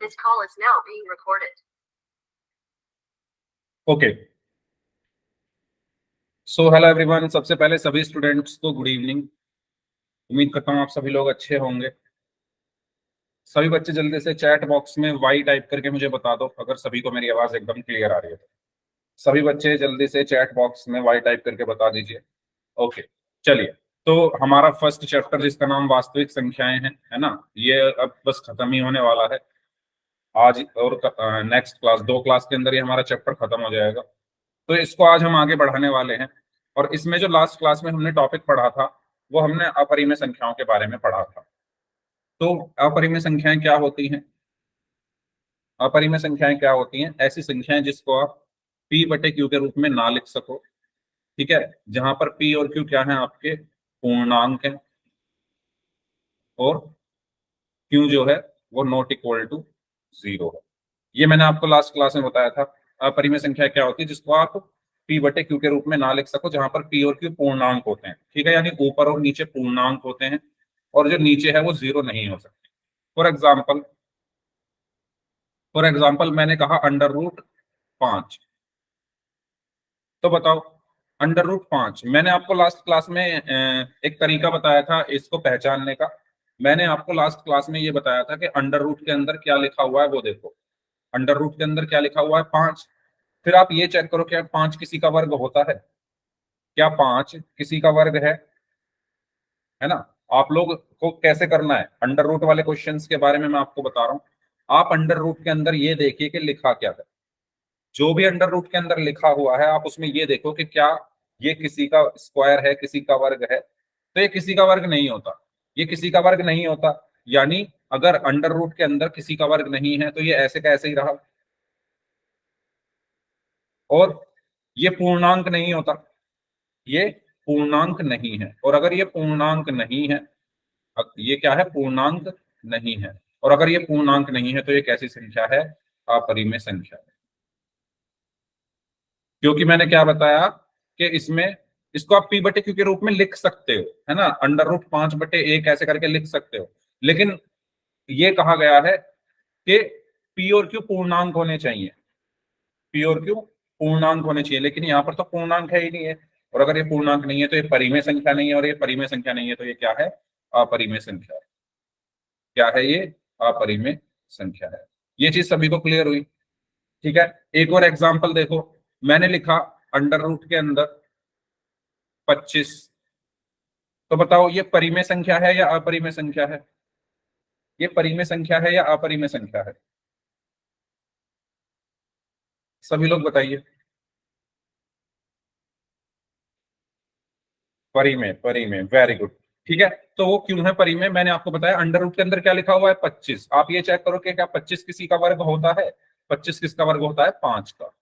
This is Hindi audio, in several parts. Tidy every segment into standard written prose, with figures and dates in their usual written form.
This call is now being recorded. Okay, so hello everyone. सबसे पहले सभी स्टूडेंट्स को गुड इवनिंग। उम्मीद करता हूँ आप सभी लोग अच्छे होंगे। सभी बच्चे जल्दी से चैट बॉक्स में वाई टाइप करके मुझे बता दो अगर सभी को मेरी आवाज एकदम क्लियर आ रही है। सभी बच्चे जल्दी से चैट बॉक्स में वाई टाइप करके बता दीजिए। ओके, चलिए। तो हमारा फर्स्ट चैप्टर जिसका नाम वास्तविक संख्याएं है ना, ये अब बस खत्म ही होने वाला है आज और नेक्स्ट क्लास 2 क्लास के अंदर ही हमारा चैप्टर खत्म हो जाएगा। तो इसको आज हम आगे बढ़ाने वाले हैं। और इसमें जो लास्ट क्लास में हमने टॉपिक पढ़ा था वो हमने अपरिमेय संख्याओं के बारे में पढ़ा था। तो अपरिमेय संख्याएं क्या होती हैं? अपरिमेय संख्याएं क्या होती हैं? ऐसी संख्याएं जिसको आप p बटे q के रूप में ना लिख सको, ठीक है, जहां पर p और q क्या है, आपके पूर्णांक हैं, और q जो है वो नॉट इक्वल टू 0 है। ये मैंने आपको लास्ट क्लास में बताया था। अपरिमेय संख्या क्या होती है जिसको आप p बटे q के रूप में ना लिख सको, जहां पर p और q पूर्णांक होते हैं, ठीक है, यानी ऊपर और नीचे पूर्णांक होते हैं, और जो नीचे है वो 0 नहीं हो सकते। फॉर एग्जाम्पल मैंने कहा √5। तो बताओ, √5 मैंने आपको लास्ट क्लास में एक तरीका बताया था इसको पहचानने का। मैंने आपको लास्ट क्लास में ये बताया था कि अंडर रूट के अंदर क्या लिखा हुआ है वो देखो। अंडर रूट के अंदर क्या लिखा हुआ है? 5। फिर आप ये चेक करो क्या 5 किसी का वर्ग होता है? क्या 5 किसी का वर्ग है ना? आप लोग को कैसे करना है अंडर रूट वाले क्वेश्चंस के बारे में मैं आपको बता रहा हूं। आप अंडर रूट के अंदर ये देखिए कि लिखा क्या है। जो भी अंडर रूट के अंदर लिखा हुआ है आप उसमें ये देखो कि क्या ये किसी का स्क्वायर है, किसी का वर्ग है। तो ये किसी का वर्ग नहीं होता, ये किसी का वर्ग नहीं होता। यानी अगर अंडर रूट के अंदर किसी का वर्ग नहीं है तो ये ऐसे का ऐसे ही रहा। और ये पूर्णांक नहीं होता, ये पूर्णांक नहीं है। और अगर ये पूर्णांक नहीं है, ये क्या है? पूर्णांक नहीं है। और अगर ये पूर्णांक नहीं है तो ये कैसी संख्या है? अपरिमेय संख्या है। क्योंकि मैंने क्या बताया कि इसमें इसको आप p बटे q के रूप में लिख सकते हो, है ना, √5/1 ऐसे करके लिख सकते हो। लेकिन ये कहा गया है कि p और q पूर्णांक होने चाहिए, p और q पूर्णांक होने चाहिए। लेकिन यहाँ पर तो पूर्णांक है ही नहीं है, और अगर ये पूर्णांक नहीं है तो ये परिमेय संख्या नहीं है, और ये परिमेय संख्या नहीं है तो ये क्या है? अपरिमेय संख्या है। क्या है ये? अपरिमेय संख्या है। ये चीज सभी को क्लियर हुई? ठीक है, एक और एग्जांपल देखो। मैंने लिखा अंडर रूट के अंदर 25। तो बताओ ये परिमेय संख्या है या अपरिमेय संख्या है? ये परिमेय संख्या है या अपरिमेय संख्या है? सभी लोग बताइए। परिमेय, परिमेय, वेरी गुड। ठीक है, तो वो क्यों है परिमेय? मैंने आपको बताया अंडर रूट के अंदर क्या लिखा हुआ है? 25। आप ये चेक करो कि क्या 25 किसी का वर्ग होता है? 25 किसका वर्ग होता है? 5 का।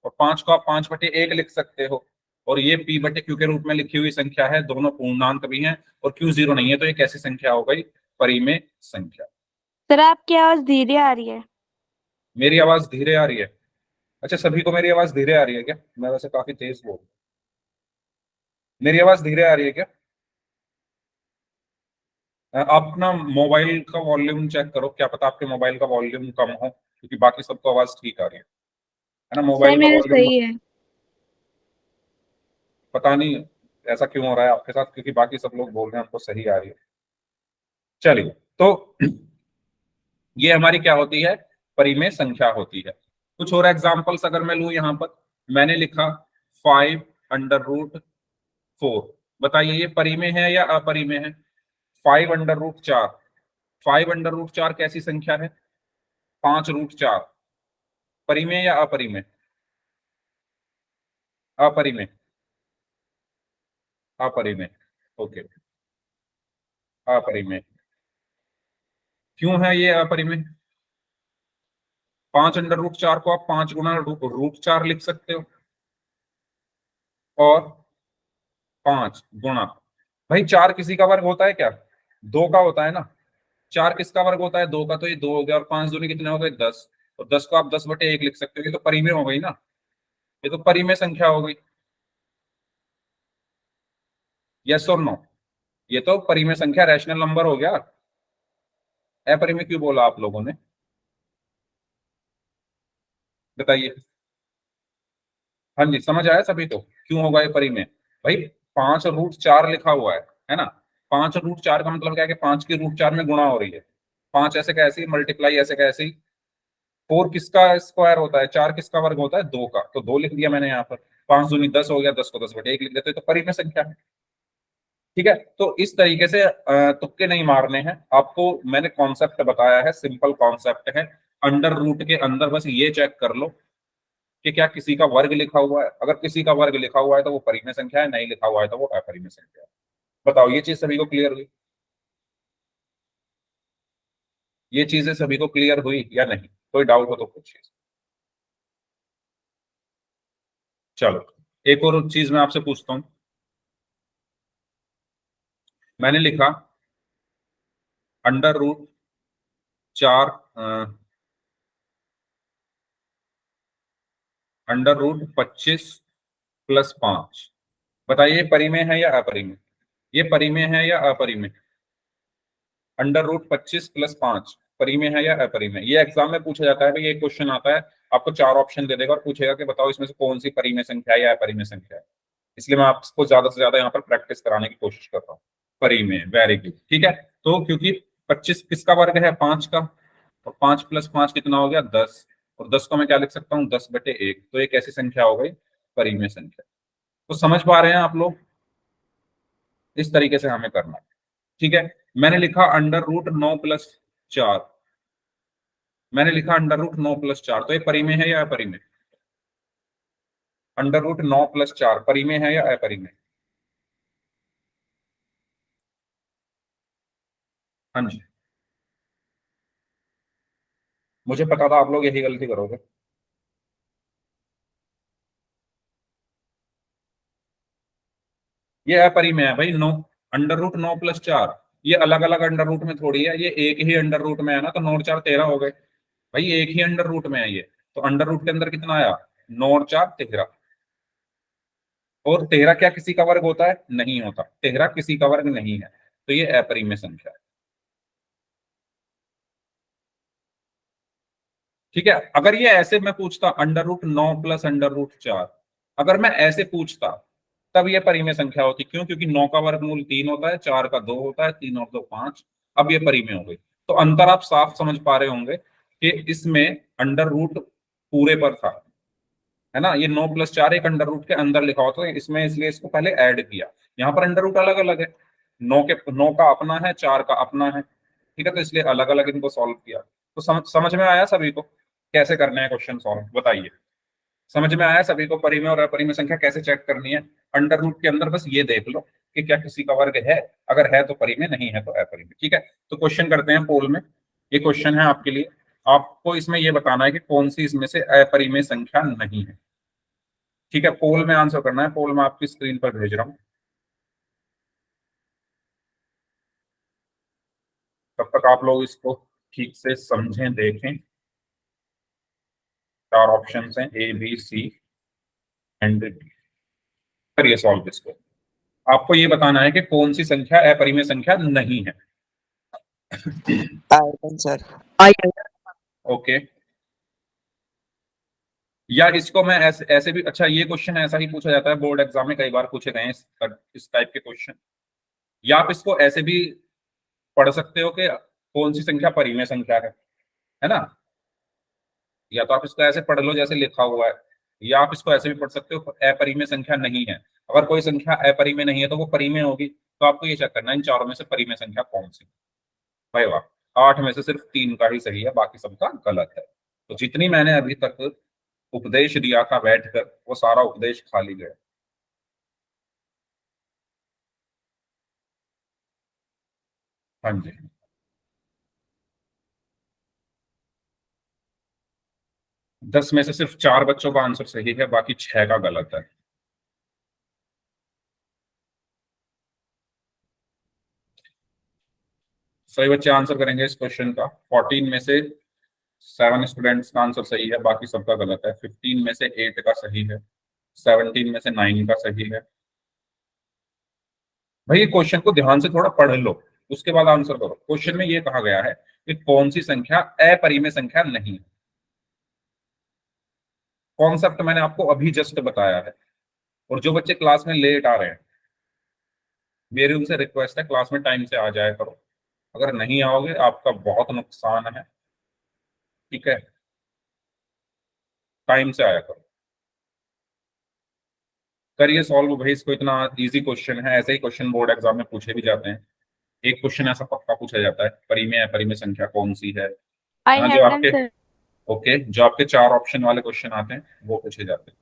और 5 को आप 5/1 लिख सकते हो। और ये p बटे q के रूप में लिखी हुई संख्या है, दोनों पूर्णांक भी हैं, और q 0 नहीं है, तो ये कैसी संख्या हो गई? परिमेय संख्या। सर आपकी आवाज धीरे आ रही है। मेरी आवाज धीरे आ रही है? अच्छा, सभी को मेरी आवाज धीरे आ रही है क्या? मैं वैसे काफी तेज बोल, मेरी आवाज धीरे आ रही है क्या? आप अपना मोबाइल का वॉल्यूम चेक करो, क्या पता आपके मोबाइल का वॉल्यूम कम हो, क्योंकि बाकी सबको आवाज ठीक आ रही है ना? सर मोबाइल का मेरा वॉल्यूम सही है। पता नहीं ऐसा क्यों हो रहा है आपके साथ, क्योंकि बाकी सब लोग बोल रहे हैं हमको सही आ रही है। चलिए, तो ये हमारी क्या होती है? परिमेय संख्या होती है। कुछ और एग्जांपल्स अगर मैं लूं, यहां पर मैंने लिखा 5√4। बताइए ये परिमेय है या अपरिमेय है? 5√4, 5√4 कैसी संख्या है? 5√4। परिमेय या अपरिमेय? अपरिमेय, अपरिमेय। ओके, अपरिमेय। क्यों है ये अपरिमेय? 5√4 को आप 5 गुना √4 लिख सकते हो, और 5 गुना, भाई 4 किसी का वर्ग होता है क्या? 2 का होता है ना। 4 किसका वर्ग होता है? 2 का। तो ये 2 हो गया, और 5 दूनी कितने हो गए? 10। और 10 को आप 10/1 लिख सकते हो। ये तो परिमेय हो गई ना, ये तो परिमेय संख्या हो गई। यस और नो? ये तो परिमेय संख्या, रैशनल नंबर हो गया। अपरिमेय क्यों बोला आप लोगों ने? बताइए। हाँ जी, समझ आया सभी को क्यों होगा ये परिमेय? भाई 5√4 लिखा हुआ है ना। 5√4 का मतलब क्या है कि 5 की √4 में गुणा हो रही है। 5 ऐसे कैसे, मल्टीप्लाई ऐसे कैसे। 4 किसका स्क्वायर होता है, 4 किसका वर्ग होता है, 2 का, तो 2 लिख दिया मैंने यहाँ पर। 5 दूनी 10 हो गया, 10 को 10/1 लिख देते तो परिमेय संख्या है। ठीक है, तो इस तरीके से तुक्के नहीं मारने हैं आपको, मैंने कॉन्सेप्ट बताया है, सिंपल कॉन्सेप्ट है। अंडर रूट के अंदर बस ये चेक कर लो कि क्या किसी का वर्ग लिखा हुआ है। अगर किसी का वर्ग लिखा हुआ है तो वो परिमेय संख्या है, नहीं लिखा हुआ है तो वो अपरिमेय संख्या है। बताओ ये चीज सभी को क्लियर हुई? ये चीजें सभी को क्लियर हुई या नहीं? कोई डाउट हो तो पूछिए। चलो, एक और चीज मैं आपसे पूछता हूं। मैंने लिखा अंडर रूट 4 अंडर रूट 25 + 5। बताइए परिमेय है या अपरिमेय? ये परिमेय है या अपरिमेय? अंडर रूट 25 + 5 परिमेय है या अपरिमेय? ये एग्जाम में पूछा जाता है भाई, ये क्वेश्चन आता है, आपको 4 ऑप्शन दे देगा और पूछेगा कि बताओ इसमें से कौन सी परिमेय संख्या है या अपरिमेय संख्या है। इसलिए मैं आपको ज्यादा से ज्यादा यहाँ पर प्रैक्टिस कराने की कोशिश कर रहा हूँ। परिमेय, वेरी गुड। ठीक है, तो क्योंकि 25 किसका वर्ग है, 5 का, और 5 + 5 कितना हो गया, 10, और 10 को मैं क्या लिख सकता हूँ, 10/1। तो एक ऐसी संख्या हो गई परिमेय संख्या। तो समझ पा रहे हैं आप लोग? इस तरीके से हमें करना है। ठीक है, मैंने लिखा अंडर रूट 9 + 4। मैंने लिखा अंडर रूट 9 + 4, तो ये परिमेय है या अपरिमेय? अंडर रूट 9 + 4 परिमेय है या अपरिमेय? हाँ जी, मुझे पता था आप लोग यही गलती करोगे। ये अपरिमेय है भाई। 9, अंडर रूट 9 + 4, ये अलग अलग अंडर रूट में थोड़ी है, ये एक ही अंडर रूट में है ना, तो 9 और 4 13 हो गए। भाई एक ही अंडर रूट में है ये, तो अंडर रूट के अंदर कितना आया, 9 और 4 13। और 13 क्या किसी का वर्ग होता है? नहीं होता, 13 किसी का वर्ग नहीं है, तो ये अपरिमेय संख्या है। ठीक है, अगर ये ऐसे मैं पूछता अंडर रूट 9 + अंडर रूट 4, अगर मैं ऐसे पूछता तब ये परिमेय संख्या होती। क्यों? क्योंकि 9 का वर्गमूल 3 होता है, 4 का 2 होता है, 3 और 2 5। अब ये परिमेय हो गई। तो अंतर आप साफ समझ पा रहे होंगे कि इसमें अंडर रूट पूरे पर था, है ना। ये 9 + 4 एक अंडर रूट के अंदर लिखा होता है इसमें, इसलिए इसको पहले ऐड किया। यहाँ पर अंडर रूट अलग अलग है, 9 का अपना है, 4 का अपना है। ठीक है, तो इसलिए अलग अलग इनको सॉल्व किया। तो समझ में आया सभी को कैसे करना है क्वेश्चन सॉल्व? बताइए, समझ में आया सभी को परिमेय और अपरिमेय संख्या कैसे चेक करनी है? अंडर रूट के अंदर बस ये देख लो कि क्या किसी का वर्ग है, अगर है तो परिमेय, नहीं है तो अपरिमेय। ठीक है, तो क्वेश्चन करते हैं पोल में। ये क्वेश्चन है आपके लिए, आपको इसमें ये बताना है कि कौन सी इसमें से अपरिमेय संख्या नहीं है। ठीक है, पोल में आंसर करना है, पोल में आपकी स्क्रीन पर भेज रहा हूँ। तब तक आप लोग इसको ठीक से समझें, देखें। 4 ऑप्शन हैं, A B C and D. करिए सॉल्व इसको। आपको ये बताना है कि कौन सी संख्या अपरिमेय संख्या नहीं है। आयतन सर। ओके, या इसको मैं ऐसे ऐसे भी, अच्छा ये क्वेश्चन ऐसा ही पूछा जाता है, बोर्ड एग्जाम में कई बार पूछे गए हैं इस टाइप के क्वेश्चन। या आप इसको ऐसे भी पढ़ सकते हो कि कौन सी संख्या परिमेय संख्या है ना। या तो आप इसको ऐसे पढ़ लो जैसे लिखा हुआ है, या आप इसको ऐसे भी पढ़ सकते हो अपरिमेय संख्या नहीं है। अगर कोई संख्या अपरिमेय नहीं है तो वो परिमेय होगी, तो आपको ये चेक करना है इन चारों में से परिमेय संख्या कौन सी। भाई वाह, 8 में से सिर्फ 3 का ही सही है, बाकी सबका गलत है। तो जितनी मैंने अभी तक उपदेश दिया था बैठकर, वो सारा उपदेश खाली गया। हाँ जी, 10 में से सिर्फ 4 बच्चों का आंसर सही है, बाकी 6 का गलत है। सही बच्चे आंसर करेंगे इस क्वेश्चन का। 14 में से 7 स्टूडेंट्स का आंसर सही है, बाकी सबका गलत है। 15 में से 8 का सही है, 17 में से 9 का सही है। भाई ये क्वेश्चन को ध्यान से थोड़ा पढ़ लो, उसके बाद आंसर करो। क्वेश्चन में ये कहा गया है कि कौन सी संख्या अपरिमेय संख्या नहीं है। कॉन्सेप्ट मैंने आपको अभी जस्ट बताया है। और जो बच्चे क्लास में लेट आ रहे हैं, मेरी उनसे रिक्वेस्ट है क्लास में टाइम से आ जाया करो। अगर नहीं आओगे आपका बहुत नुकसान है, ठीक है। टाइम से आया करो। करिए सॉल्व भाई इसको, इतना इजी क्वेश्चन है, ऐसे ही क्वेश्चन बोर्ड एग्जाम में पूछे भी जाते हैं। एक क्वेश्चन ऐसा पक्का पूछा जाता है, परिमेय अपरिमेय संख्या कौन सी है। I हाँ, जो have done, आपके sir. ओके, जो आपके 4 ऑप्शन वाले क्वेश्चन आते हैं वो पूछे जाते हैं।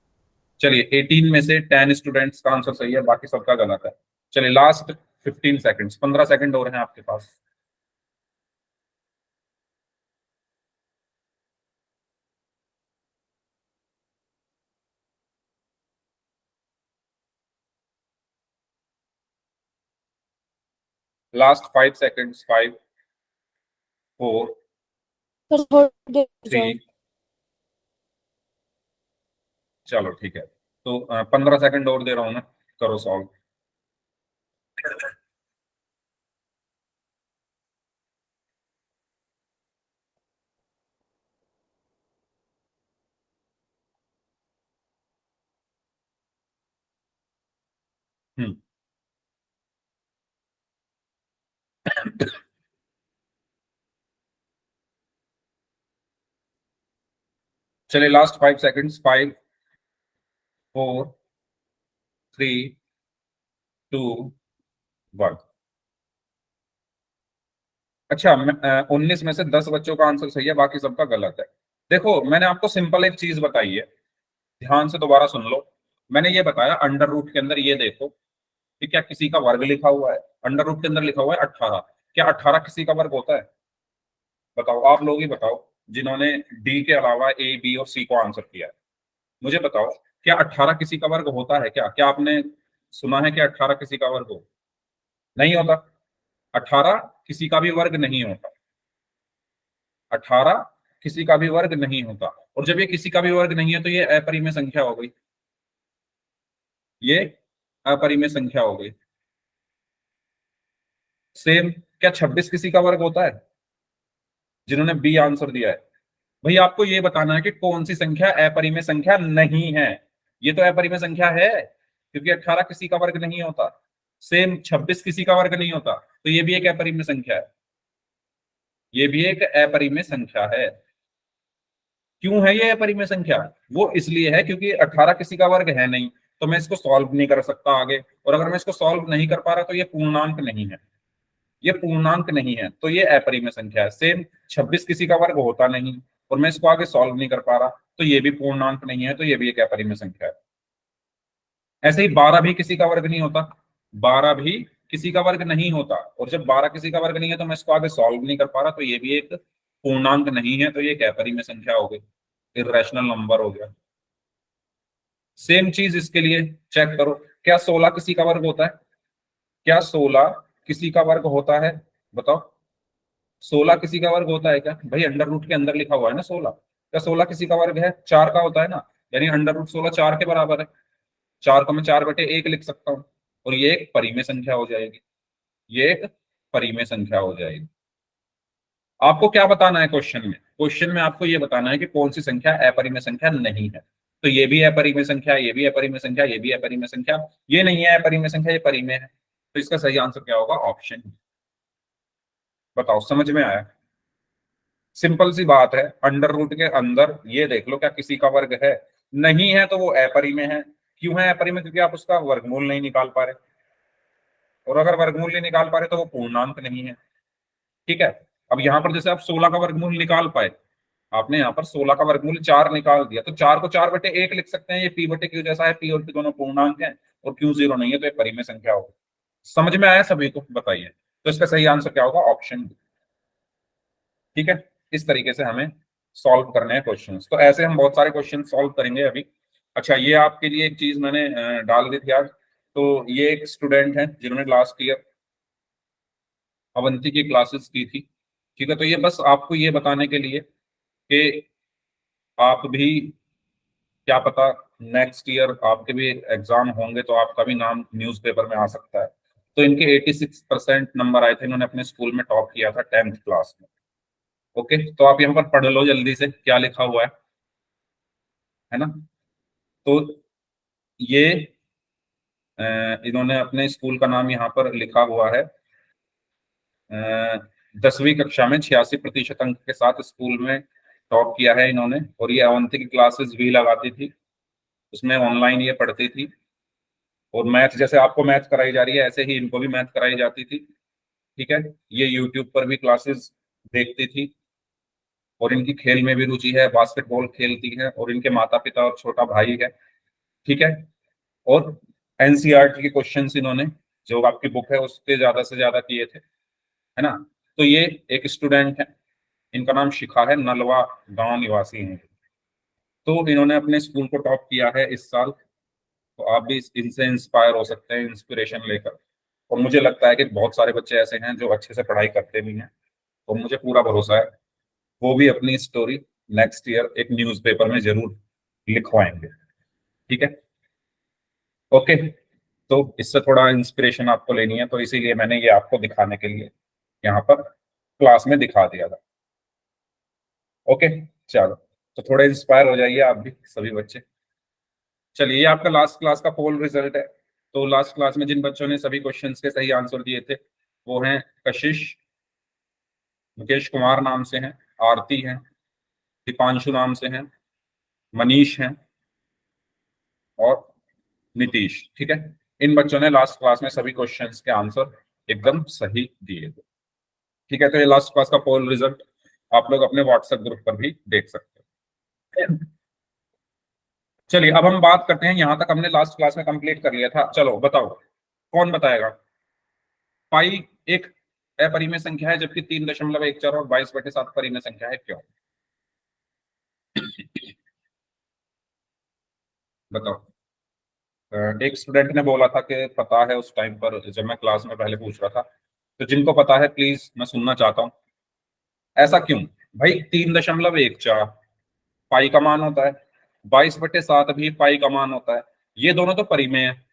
चलिए 18 में से 10 स्टूडेंट्स का आंसर सही है, बाकी सबका गलत है। चलिए लास्ट 15 सेकंड्स, 15 सेकंड और हैं आपके पास। Last 5 seconds, 5 4 Sir, hold it, sir. 3। चलो ठीक है, तो 15 सेकंड और दे रहा हूं मैं, करो सॉल्व। हम्म। चलिए लास्ट 5 सेकंड्स, 5 4 3 2 1। अच्छा, 19 में से 10 बच्चों का आंसर सही है, बाकी सबका गलत है। देखो मैंने आपको सिंपल एक चीज बताई है, ध्यान से दोबारा सुन लो। मैंने ये बताया अंडर रूट के अंदर ये देखो कि क्या किसी का वर्ग लिखा हुआ है। अंडर रूट के अंदर लिखा हुआ है 18। क्या 18 किसी का वर्ग होता है? बताओ, आप लोग ही बताओ, जिन्होंने डी के अलावा ए बी और सी को आंसर किया है। मुझे बताओ, क्या 18 किसी का वर्ग होता है? क्या क्या आपने सुना है कि 18 किसी का वर्ग हो? नहीं होता। 18 किसी का भी वर्ग नहीं होता। 18 किसी का भी वर्ग नहीं होता। और जब ये किसी का भी वर्ग नहीं है तो ये अपरिमेय संख्या हो गई। ये अपरिमेय संख्या हो गई। सेम, क्या 26 किसी का वर्ग होता है? जिन्होंने बी आंसर दिया है, भाई आपको ये बताना है कि कौन सी संख्या अपरिमेय संख्या नहीं है। ये तो अपरिमेय संख्या है, क्योंकि 18 किसी का वर्ग नहीं होता। सेम 26 किसी का वर्ग नहीं होता, तो ये भी एक अपरिमेय संख्या है। ये भी एक अपरिमेय संख्या है। क्यों है ये अपरिमेय संख्या? वो इसलिए है क्योंकि 18 किसी का वर्ग है नहीं, तो मैं इसको सॉल्व नहीं कर सकता आगे। और अगर मैं इसको सॉल्व नहीं कर पा रहा तो ये पूर्णांक नहीं है। ये पूर्णांक नहीं है, तो ये अपरिमेय संख्या है। सेम 26 किसी का वर्ग होता नहीं और मैं इसको आगे सॉल्व नहीं कर पा रहा, तो ये भी पूर्णांक नहीं है, तो ये भी एक अपरिमेय संख्या है। ऐसे ही 12 भी किसी का वर्ग नहीं होता। 12 भी किसी का वर्ग नहीं होता, और जब 12 किसी का वर्ग नहीं है तो मैं इसको आगे सॉल्व नहीं कर पा रहा, तो ये भी एक पूर्णांक नहीं है, तो ये एक अपरिमेय संख्या हो गई, इर्रेशनल नंबर हो गया। सेम चीज इसके लिए चेक करो, क्या 16 किसी का वर्ग होता है? क्या 16 किसी का वर्ग होता है? बताओ, 16 किसी का वर्ग होता है क्या? भाई अंडर रूट के अंदर लिखा हुआ है ना 16। क्या 16 किसी का वर्ग है? 4 का होता है ना, यानी अंडर रूट 16 4 के बराबर है। 4 को मैं 4/1 लिख सकता हूँ, और ये एक परिमेय संख्या हो जाएगी। ये एक परिमेय संख्या हो जाएगी। आपको क्या बताना है क्वेश्चन में? क्वेश्चन में आपको ये बताना है कि कौन सी संख्या अपरिमेय संख्या नहीं है। तो ये भी अपरिमेय संख्या, ये भी अपरिमेय संख्या, ये भी अपरिमेय संख्या, ये नहीं है अपरिमेय संख्या, ये परिमेय है। तो इसका सही आंसर क्या होगा? ऑप्शन। बताओ, समझ में आया? सिंपल सी बात है। अंडर रूट के अंदर ये देख लो, क्या किसी का वर्ग है? नहीं है तो वो अपरिमेय है। क्यों है अपरिमेय? क्योंकि आप उसका वर्गमूल नहीं निकाल पा रहे, और अगर वर्गमूल नहीं निकाल पा रहे तो वो पूर्णांक नहीं है। ठीक है। अब यहाँ पर जैसे आप 16 का वर्गमूल निकाल पाए, आपने यहाँ पर 16 का वर्गमूल 4 निकाल दिया, तो 4 को 4/1 लिख सकते हैं। ये पी बटे क्यू जैसा है, पी और क्यू दोनों पूर्णांक हैं, और क्यू 0 नहीं है, तो ये परिमेय संख्या होगी। समझ में आया सभी को? बताइए, तो इसका सही आंसर क्या होगा? ऑप्शन। ठीक है। इस तरीके से हमें सॉल्व करने हैं क्वेश्चंस। तो ऐसे हम बहुत सारे क्वेश्चन सॉल्व करेंगे अभी। अच्छा, ये आपके लिए एक चीज मैंने डाल दी थी आज। तो ये एक स्टूडेंट है जिन्होंने लास्ट ईयर अवंती की क्लासेस की थी। ठीक है, तो ये बस आपको ये बताने के लिए कि आप भी, क्या पता नेक्स्ट ईयर आपके भी एग्जाम होंगे तो आपका भी नाम न्यूज़पेपर में आ सकता है। तो इनके 86% नंबर आए थे, इन्होंने अपने स्कूल में टॉप किया था 10th क्लास में। ओके, तो आप यहाँ पर पढ़ लो जल्दी से क्या लिखा हुआ है। है ना। तो ये इन्होंने अपने स्कूल का नाम यहाँ पर लिखा हुआ है। 10वीं कक्षा में 86% अंक के साथ स्कूल में टॉप किया है इन्होंने। और ये अवंती की क्लासेस भी लगाती थी, उसमें ऑनलाइन ये पढ़ती थी। और मैथ, जैसे आपको मैथ कराई जा रही है ऐसे ही इनको भी मैथ कराई जाती थी। ठीक है, ये यूट्यूब पर भी क्लासेस देखती थी। और इनकी खेल में भी रुचि है, बास्केटबॉल खेलती है। और इनके माता पिता और छोटा भाई है। ठीक है। और एनसीईआरटी के क्वेश्चंस इन्होंने जो आपकी बुक है उससे ज्यादा किए थे, है ना। तो ये एक स्टूडेंट है, इनका नाम शिखा है, नलवा गांव निवासी हैं। तो इन्होंने अपने स्कूल को टॉप किया है इस साल। तो आप भी इनसे इंस्पायर हो सकते हैं, इंस्पिरेशन लेकर। और मुझे लगता है कि बहुत सारे बच्चे ऐसे हैं जो अच्छे से पढ़ाई करते भी हैं, और मुझे पूरा भरोसा है वो भी अपनी स्टोरी नेक्स्ट ईयर एक न्यूज़पेपर में जरूर लिखवाएंगे। ठीक है, ओके। तो इससे थोड़ा इंस्पिरेशन आपको लेनी है, तो इसीलिए मैंने ये आपको दिखाने के लिए यहाँ पर क्लास में दिखा दिया था। ओके, चलो, तो थोड़े इंस्पायर हो जाइए आप भी सभी बच्चे। चलिए, ये आपका लास्ट क्लास का पोल रिजल्ट है। तो लास्ट क्लास में जिन बच्चों ने सभी क्वेश्चंस के सही आंसर दिए थे वो हैं कशिश, मुकेश कुमार नाम से हैं, आरती हैं, दीपांशु नाम से हैं, मनीष हैं और नीतीश। ठीक है, इन बच्चों ने लास्ट क्लास में सभी क्वेश्चंस के आंसर एकदम सही दिए थे। ठीक है, तो ये लास्ट क्लास का पोल रिजल्ट आप लोग अपने व्हाट्सएप ग्रुप पर भी देख सकते हैं। चलिए, अब हम बात करते हैं, यहां तक हमने लास्ट क्लास में कंप्लीट कर लिया था। चलो बताओ, कौन बताएगा पाई एक अपरिमेय संख्या है जबकि 3.14 और 22/7 परिमेय संख्या है, क्यों? बताओ। एक स्टूडेंट ने बोला था कि पता है, उस टाइम पर जब मैं क्लास में पहले पूछ रहा था। तो जिनको पता है प्लीज मैं सुनना चाहता हूँ। ऐसा क्यों? भाई 3.14 पाई का मान होता है, 22/7 भी पाई का मान होता है। ये दोनों तो परिमेय है,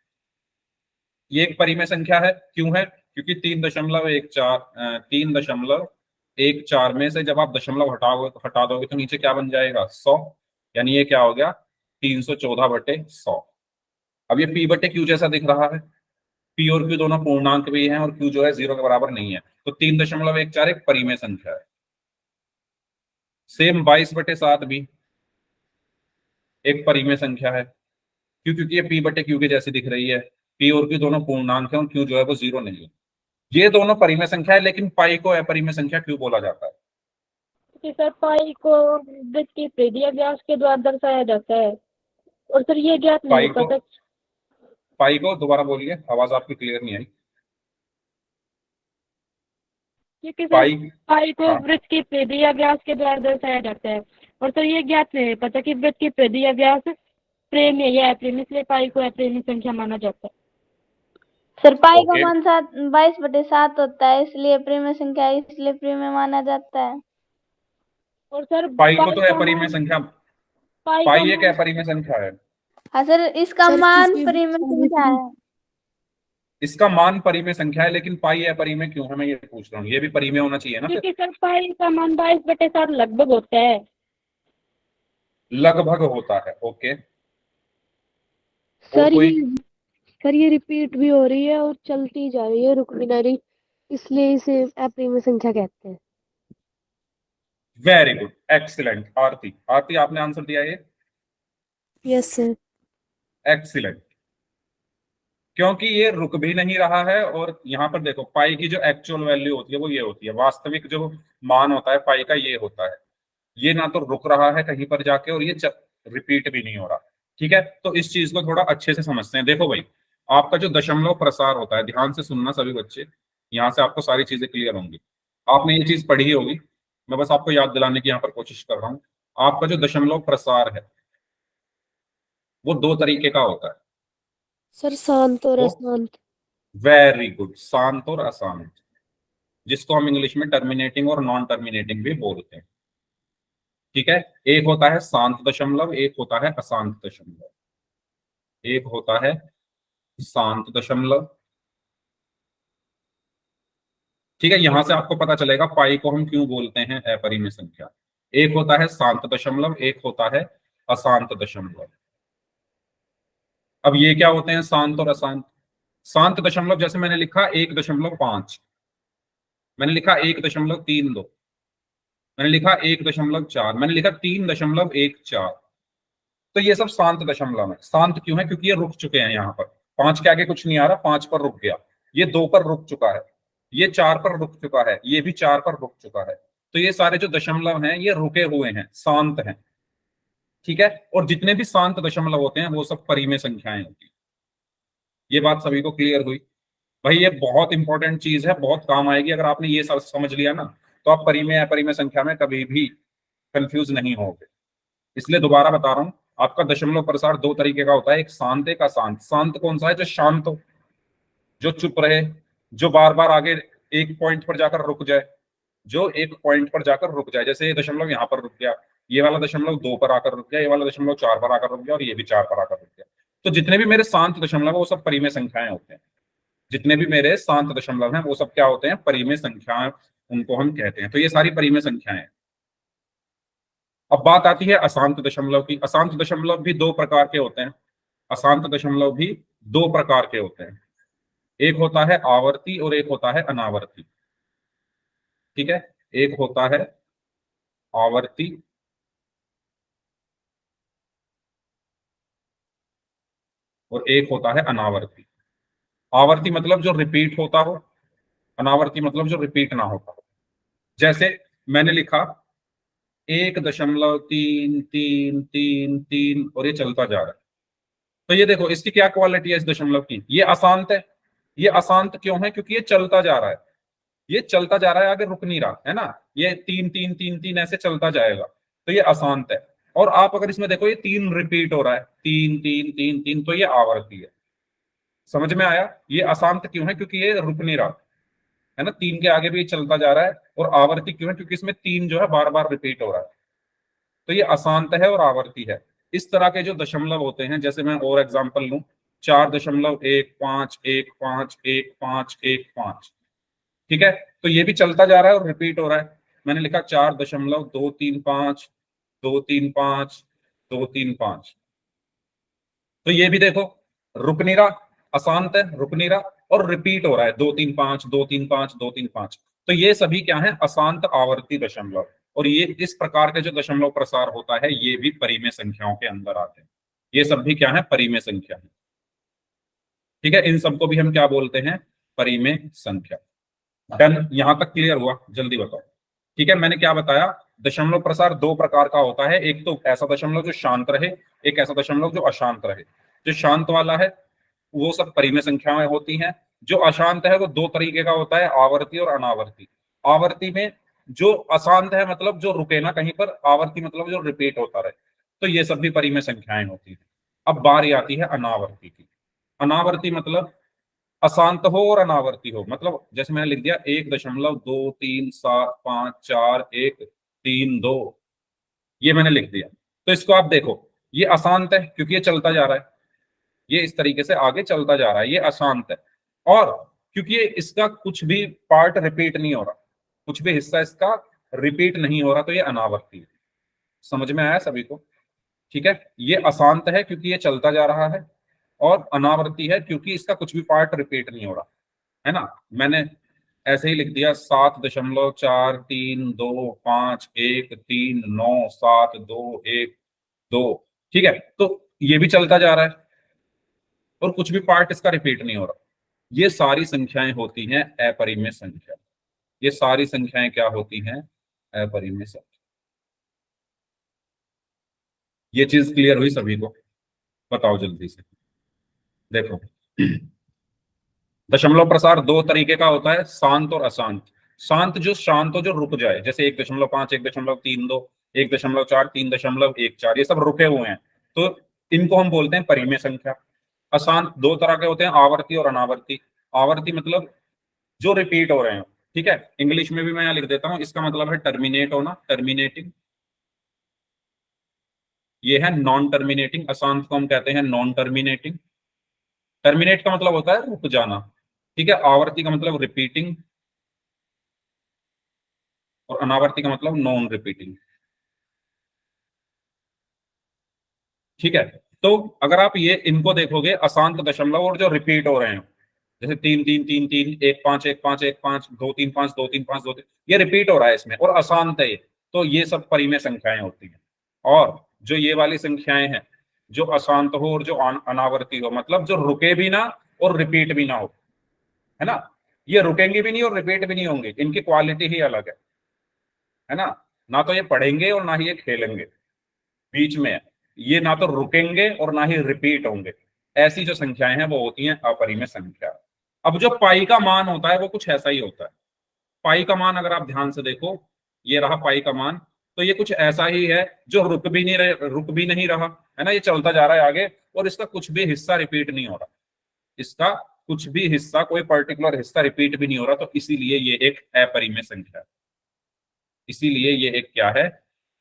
ये एक परिमेय संख्या है। क्यों है? क्योंकि 3.14 में से जब आप दशमलव हटा दोगे तो नीचे क्या बन जाएगा? 100। यानी ये क्या हो गया? 314/100। अब ये पी बटे क्यू जैसा दिख रहा है। पी और क्यू दोनों पूर्णांक भी हैं, और क्यू जो है 0 के बराबर नहीं है। तो 3.14 एक परिमेय संख्या है। सेम 22/7 भी एक परिमेय संख्या है। क्यों? क्योंकि ये पी बटे क्यू के जैसी दिख रही है। पी और क्यू दोनों पूर्णांक है और क्यू जो है वो 0 नहीं है। ये दोनों परिमेय संख्या है, लेकिन पाई को अपरिमेय संख्या क्यों बोला जाता है? कि सर पाई को वृत्त की परिधि व्यास के द्वारा दर्शाया जाता है। और सर ये ज्ञात नहीं पता। पाई को दोबारा बोलिए, आवाज आपकी क्लियर नहीं आई। क्योंकि सर पाई, पाई को हाँ, वृत्त की परिधि या व्यास के द्वारा दर्शाया जाता है। और सर ये ज्ञात नहीं पता कि वृत्त की परिधि या व्यास प्रेम या अप्रेम, इसलिए पाई को अप्रेमी संख्या माना जाता है। सर पाई का ओके। मान 22/7 होता है, इसलिए प्रेम संख्या, इसलिए प्रेम माना जाता है। और सर पाई को तो का अपरिमेय मान, संख्या, पाई का पाई एक मान अपरिमेय संख्या है। हाँ सर, इसका सर मान किसी प्रेम संख्या है। इसका मान परिमेय संख्या है, लेकिन पाई अपरिमेय क्यों है, मैं ये पूछ रहा हूँ। ये भी परिमेय होना चाहिए ना फिर। क्योंकि सर पाई का मान 22/7 लगभग होता है। लगभग होता है, ओके। और सर कोई? ये रिपीट भी हो रही है और चलती जा रही है, रुक भी ना रही, इसलिए इसे अपरिमेय संख्या कहते हैं। Very good, excellent. Aarti, Aarti आपने आंसर दिया ये। Yes sir. एक्सीलेंट। क्योंकि ये रुक भी नहीं रहा है। और यहाँ पर देखो, पाई की जो एक्चुअल वैल्यू होती है वो ये होती है, वास्तविक जो मान होता है पाई का ये होता है। ये ना तो रुक रहा है कहीं पर जाके, और ये रिपीट भी नहीं हो रहा। ठीक है, तो इस चीज को थोड़ा अच्छे से समझते हैं। देखो भाई, आपका जो दशमलव प्रसार होता है, ध्यान से सुनना सभी बच्चे, यहाँ से आपको सारी चीजें क्लियर होंगी। आपने ये चीज पढ़ी होगी, मैं बस आपको याद दिलाने की यहाँ पर कोशिश कर रहा हूँ। आपका जो दशमलव प्रसार है वो दो तरीके का होता है। सर शांत और वो, अशांत। वेरी गुड, शांत और अशांत, जिसको हम इंग्लिश में टर्मिनेटिंग और नॉन टर्मिनेटिंग भी बोलते हैं। ठीक है, एक होता है शांत दशमलव, एक होता है अशांत दशमलव। एक होता है शांत दशमलव। ठीक है, यहां से आपको पता चलेगा पाई को हम क्यों बोलते हैं अपरिमेय संख्या। एक होता है शांत दशमलव, एक होता है अशांत दशमलव। अब ये क्या होते हैं शांत और अशांत? शांत दशमलव जैसे मैंने लिखा 1.5, मैंने लिखा 1.32, मैंने लिखा 1.4, मैंने लिखा 3.14। तो ये सब शांत दशमलव है। शांत क्यों है? क्योंकि ये रुक चुके हैं यहाँ पर। 5 के आगे कुछ नहीं आ रहा, 5 पर रुक गया, ये 2 पर रुक चुका है, ये 4 पर रुक चुका है, ये भी 4 पर रुक चुका है। तो ये सारे जो दशमलव हैं ये रुके हुए हैं, शांत हैं। ठीक है, और जितने भी शांत दशमलव होते हैं वो सब परिमेय संख्याएं होती हैं। ये बात सभी को क्लियर हुई? भाई ये बहुत इंपॉर्टेंट चीज है, बहुत काम आएगी। अगर आपने ये सब समझ लिया ना तो आप परिमेय अपरिमेय संख्या में कभी भी कंफ्यूज नहीं होगे। इसलिए दोबारा बता रहा हूं, आपका दशमलव प्रसार दो तरीके का होता है, एक शांत एक अशांत। शांत कौन सा है? जो शांत हो, जो चुप रहे, जो बार बार आगे एक पॉइंट पर जाकर रुक जाए, जो एक पॉइंट पर जाकर रुक जाए। जैसे ये दशमलव यहाँ पर रुक गया, ये वाला दशमलव 2 पर आकर रुक गया, ये वाला दशमलव 4 पर आकर रुक गया, और ये भी 4 पर आकर रुक गया। तो जितने भी मेरे शांत दशमलव है वो सब परिमेय संख्याएं होते हैं। जितने भी मेरे शांत दशमलव हैं वो सब क्या होते हैं? परिमेय संख्याएं, उनको हम कहते हैं। तो ये सारी परिमेय संख्याएं हैं। अब बात आती है अशांत दशमलव की। अशांत दशमलव भी दो प्रकार के होते हैं। अशांत दशमलव भी दो प्रकार के होते हैं, एक होता है आवर्ती और एक होता है अनावर्ती। ठीक है, एक होता है आवर्ती और एक होता है अनावर्ती। आवर्ती मतलब जो रिपीट होता हो, अनावर्ती मतलब जो रिपीट ना होता हो। जैसे मैंने लिखा 1.33333 और ये चलता जा रहा है। तो ये देखो इसकी क्या क्वालिटी है इस दशमलव की? ये अशांत है। ये अशांत क्यों है? क्योंकि ये चलता जा रहा है, ये चलता जा रहा है, आगे रुक नहीं रहा है ना। ये 3 3 3 3 ऐसे चलता जाएगा, तो ये अशांत है। और आप अगर इसमें देखो ये 3 रिपीट हो रहा है, 3 3 3 3, तो ये आवर्ती है। समझ में आया? ये अशांत क्यों है? क्योंकि ये रुक नहीं रहा है ना, 3 के आगे भी ये चलता जा रहा है। और आवर्ती क्यों है? क्योंकि इसमें 3 जो है बार बार रिपीट हो रहा है। तो ये अशांत है और आवर्ती है। इस तरह के जो दशमलव होते हैं, जैसे मैं और एग्जांपल लूं, 4.15151515। ठीक है, तो ये भी चलता जा रहा है और रिपीट हो रहा है। मैंने लिखा 4.235 235 235। तो ये भी देखो रुक नहीं रहा, अशांत है, रुक नहीं रहा, और रिपीट हो रहा है 235 235 235। तो ये सभी क्या है? अशांत आवर्ती दशमलव। और ये इस प्रकार के जो दशमलव प्रसार होता है ये भी परिमेय संख्याओं के अंदर आते हैं। ये सब भी क्या है? परिमेय संख्या है। ठीक है, इन सबको भी हम क्या बोलते हैं? परिमेय संख्या। डन, यहां तक क्लियर हुआ? जल्दी बताओ। ठीक है, मैंने क्या बताया? दशमलव प्रसार दो प्रकार का होता है, एक तो ऐसा दशमलव जो शांत रहे, एक ऐसा दशमलव जो अशांत रहे। जो शांत वाला है वो सब परिमेय संख्याएं होती हैं। जो अशांत है वो दो तरीके का होता है, आवर्ती और अनावर्ती। आवर्ती में जो अशांत है मतलब जो रुके ना कहीं पर, आवर्ती मतलब जो रिपीट होता रहे। तो ये सब भी परिमेय संख्याएं होती है। अब बारी आती है अनावर्ती की। अनावर्ती मतलब अशांत हो और अनावर्ती हो। मतलब जैसे मैंने लिख दिया 1.237541132, ये मैंने लिख दिया। तो इसको आप देखो, ये अशांत है क्योंकि ये चलता जा रहा है, ये इस तरीके से आगे चलता जा रहा है, ये अशांत है। और क्योंकि ये इसका कुछ भी पार्ट रिपीट नहीं हो रहा, कुछ भी हिस्सा इसका रिपीट नहीं हो रहा, तो ये अनावर्ती है। समझ में आया सभी को? ठीक है, ये अशांत है क्योंकि ये चलता जा रहा है, और अनावर्ती है क्योंकि इसका कुछ भी पार्ट रिपीट नहीं हो रहा है ना। मैंने ऐसे ही लिख दिया 7.432511327212। ठीक है, तो ये भी चलता जा रहा है और कुछ भी पार्ट इसका रिपीट नहीं हो रहा। ये सारी संख्याएं होती हैं अपरिमेय संख्या। ये सारी संख्याएं क्या होती हैं? अपरिमेय संख्या। ये चीज क्लियर हुई सभी को? बताओ जल्दी से। देखो दशमलव प्रसार दो तरीके का होता है, शांत और अशांत। शांत जो शांत हो, जो रुक जाए, जैसे 1.5 1.32 1.4 3.14, ये सब रुके हुए हैं, तो इनको हम बोलते हैं परिमेय संख्या। अशांत दो तरह के होते हैं, आवर्ती और अनावर्ती। आवर्ती मतलब जो रिपीट हो रहे हैं। ठीक है, इंग्लिश में भी मैं यहाँ लिख देता हूँ, इसका मतलब है टर्मिनेट होना, टर्मिनेटिंग। ये है नॉन टर्मिनेटिंग। अशांत को हम कहते हैं नॉन टर्मिनेटिंग। टर्मिनेट का मतलब होता है रुक जाना। ठीक है, आवर्ती का मतलब रिपीटिंग, और अनावर्ती का मतलब नॉन रिपीटिंग। ठीक है, तो अगर आप ये इनको देखोगे अशांत दशमलव और जो रिपीट हो रहे हैं, जैसे 3 3 3 3 1 5 1 5 1 5 2 3 5 2 3 5 2 3, ये रिपीट हो रहा है इसमें और अशांत है ये, तो ये सब परिमेय संख्याएं होती हैं। और जो ये वाली संख्याएं हैं जो अशांत हो और जो अनावर्ती हो, मतलब जो रुके भी ना और रिपीट भी ना हो, है ना, ये रुकेंगे भी नहीं और रिपीट भी नहीं होंगे, इनकी क्वालिटी ही अलग है ना, ना तो ये पढ़ेंगे और ना ही ये खेलेंगे, बीच में है। ये ना तो रुकेंगे और ना ही रिपीट होंगे, ऐसी जो संख्याएं हैं वो होती हैं अपरिमेय संख्या। अब जो पाई का मान होता है वो कुछ ऐसा ही होता है। पाई का मान अगर आप ध्यान से देखो, ये रहा पाई का मान, तो ये कुछ ऐसा ही है जो रुक भी नहीं रहा, है ना, ये चलता जा रहा है आगे और इसका कुछ भी हिस्सा रिपीट नहीं हो रहा, इसका कुछ भी हिस्सा, कोई पर्टिकुलर हिस्सा रिपीट भी नहीं हो रहा, तो इसीलिए ये एक अपरिमेय संख्या है। इसीलिए ये एक क्या है,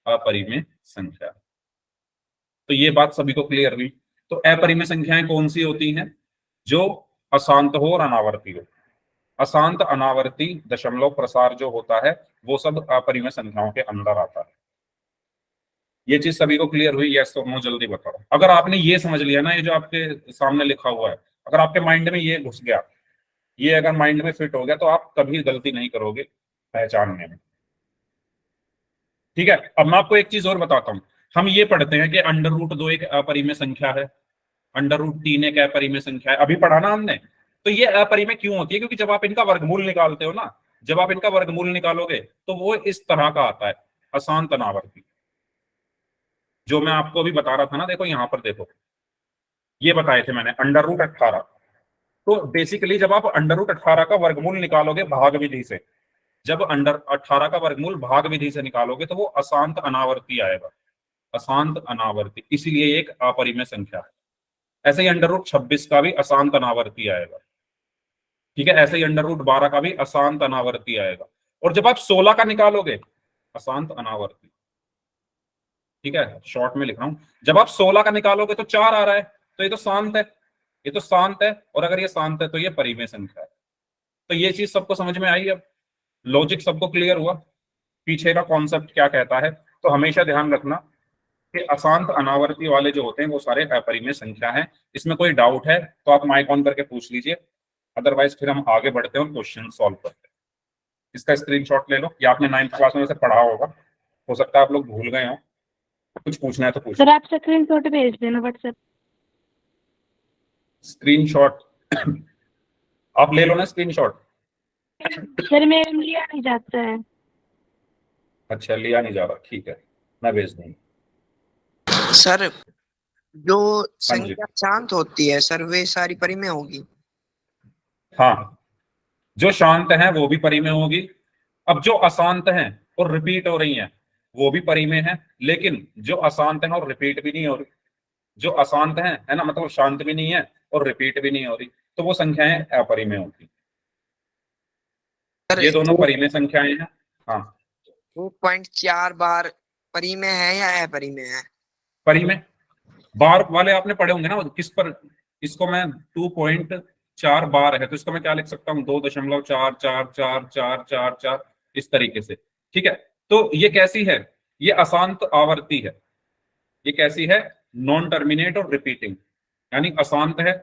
अपरिमेय संख्या। तो ये बात सभी को क्लियर हुई। तो अपरिमेय संख्याएं कौन सी होती हैं, जो अशांत हो और अनावर्ती हो। अशांत अनावर्ती दशमलव प्रसार जो होता है वो सब अपरिमेय संख्याओं के अंदर आता है। ये चीज सभी को क्लियर हुई? यस तो नो जल्दी बताओ। अगर आपने ये समझ लिया ना, ये जो आपके सामने लिखा हुआ है, अगर आपके माइंड में ये घुस गया, ये अगर माइंड में फिट हो गया, तो आप कभी गलती नहीं करोगे पहचानने में। ठीक है, अब मैं आपको एक चीज और बताता हूं। हम ये पढ़ते हैं कि √2 एक अपरिमेय संख्या है, √3 एक अपरिमेय संख्या है, अभी पढ़ा ना हमने। तो ये अपरिमेय क्यों होती है? क्योंकि जब आप इनका वर्गमूल निकालते हो ना, जब आप इनका वर्गमूल निकालोगे तो वो इस तरह का आता है, अशांत अनावर्ती, जो मैं आपको अभी बता रहा था ना। देखो यहां पर देखो, ये बताए थे मैंने, √18। तो बेसिकली जब आप √18 का वर्गमूल निकालोगे भाग विधि से, जब √18 का वर्गमूल भाग विधि से निकालोगे तो वो अशांत अनावर्ती आएगा, अशांत अनावर्ती, इसीलिए एक अपरिमेय संख्या है। ऐसे ही √26 का भी अशांत अनावर्ती आएगा। ठीक है, ऐसे ही √12 का भी अशांत अनावर्ती आएगा। और जब आप 16 का निकालोगे, अशांत अनावर्ती। ठीक है, शॉर्ट में लिख रहा हूं, जब आप 16 का निकालोगे तो 4 आ रहा है, तो ये तो शांत है, ये तो शांत है, और अगर ये शांत है तो ये परिमेय संख्या है। तो ये चीज सबको समझ में आई? अब लॉजिक सबको क्लियर हुआ, पीछे का कॉन्सेप्ट क्या कहता है? तो हमेशा ध्यान रखना कि अशांत अनावर्ती वाले जो होते हैं वो सारे अपरिमेय संख्या हैं। इसमें कोई डाउट है तो आप माइक ऑन करके पूछ लीजिए, अदरवाइज फिर हम आगे बढ़ते हैं और क्वेश्चन सॉल्व करते हैं। इसका स्क्रीनशॉट ले लो, या आपने 9th क्लास में से पढ़ा होगा, हो सकता है आप लोग भूल गए हो। कुछ पूछना है तो पूछो। सर आप स्क्रीनशॉट भेज देना व्हाट्सएप। स्क्रीनशॉट आप ले लो ना, स्क्रीनशॉट। सर मेरे लिया नहीं जाता है। अच्छा, लिया नहीं जा रहा, ठीक है, मैं भेज दूंगा। सर जो हाँ जी, संख्या शांत होती है सर वे सारी परिमेय होगी? हाँ, जो शांत है वो भी परिमेय होगी। अब जो अशांत हैं और रिपीट हो रही हैं वो भी परिमेय है, लेकिन जो अशांत है और रिपीट भी नहीं हो रही, जो अशांत है ना, मतलब शांत भी नहीं है और रिपीट भी नहीं हो रही, तो वो संख्याएं अपरिमेय होती। सर ये दोनों परिमेय संख्याएं हैं। हाँ, 2.4 बार परिमेय है या अपरिमेय है? परिमेय बार वाले आपने पढ़े होंगे ना, किस पर? इसको मैं 2.4 बार है तो इसको मैं क्या लिख सकता हूँ, 2.444444, इस तरीके से। ठीक है, तो ये कैसी है? ये अशांत आवर्ती है। ये कैसी है? नॉन टर्मिनेट और रिपीटिंग, यानी अशांत है।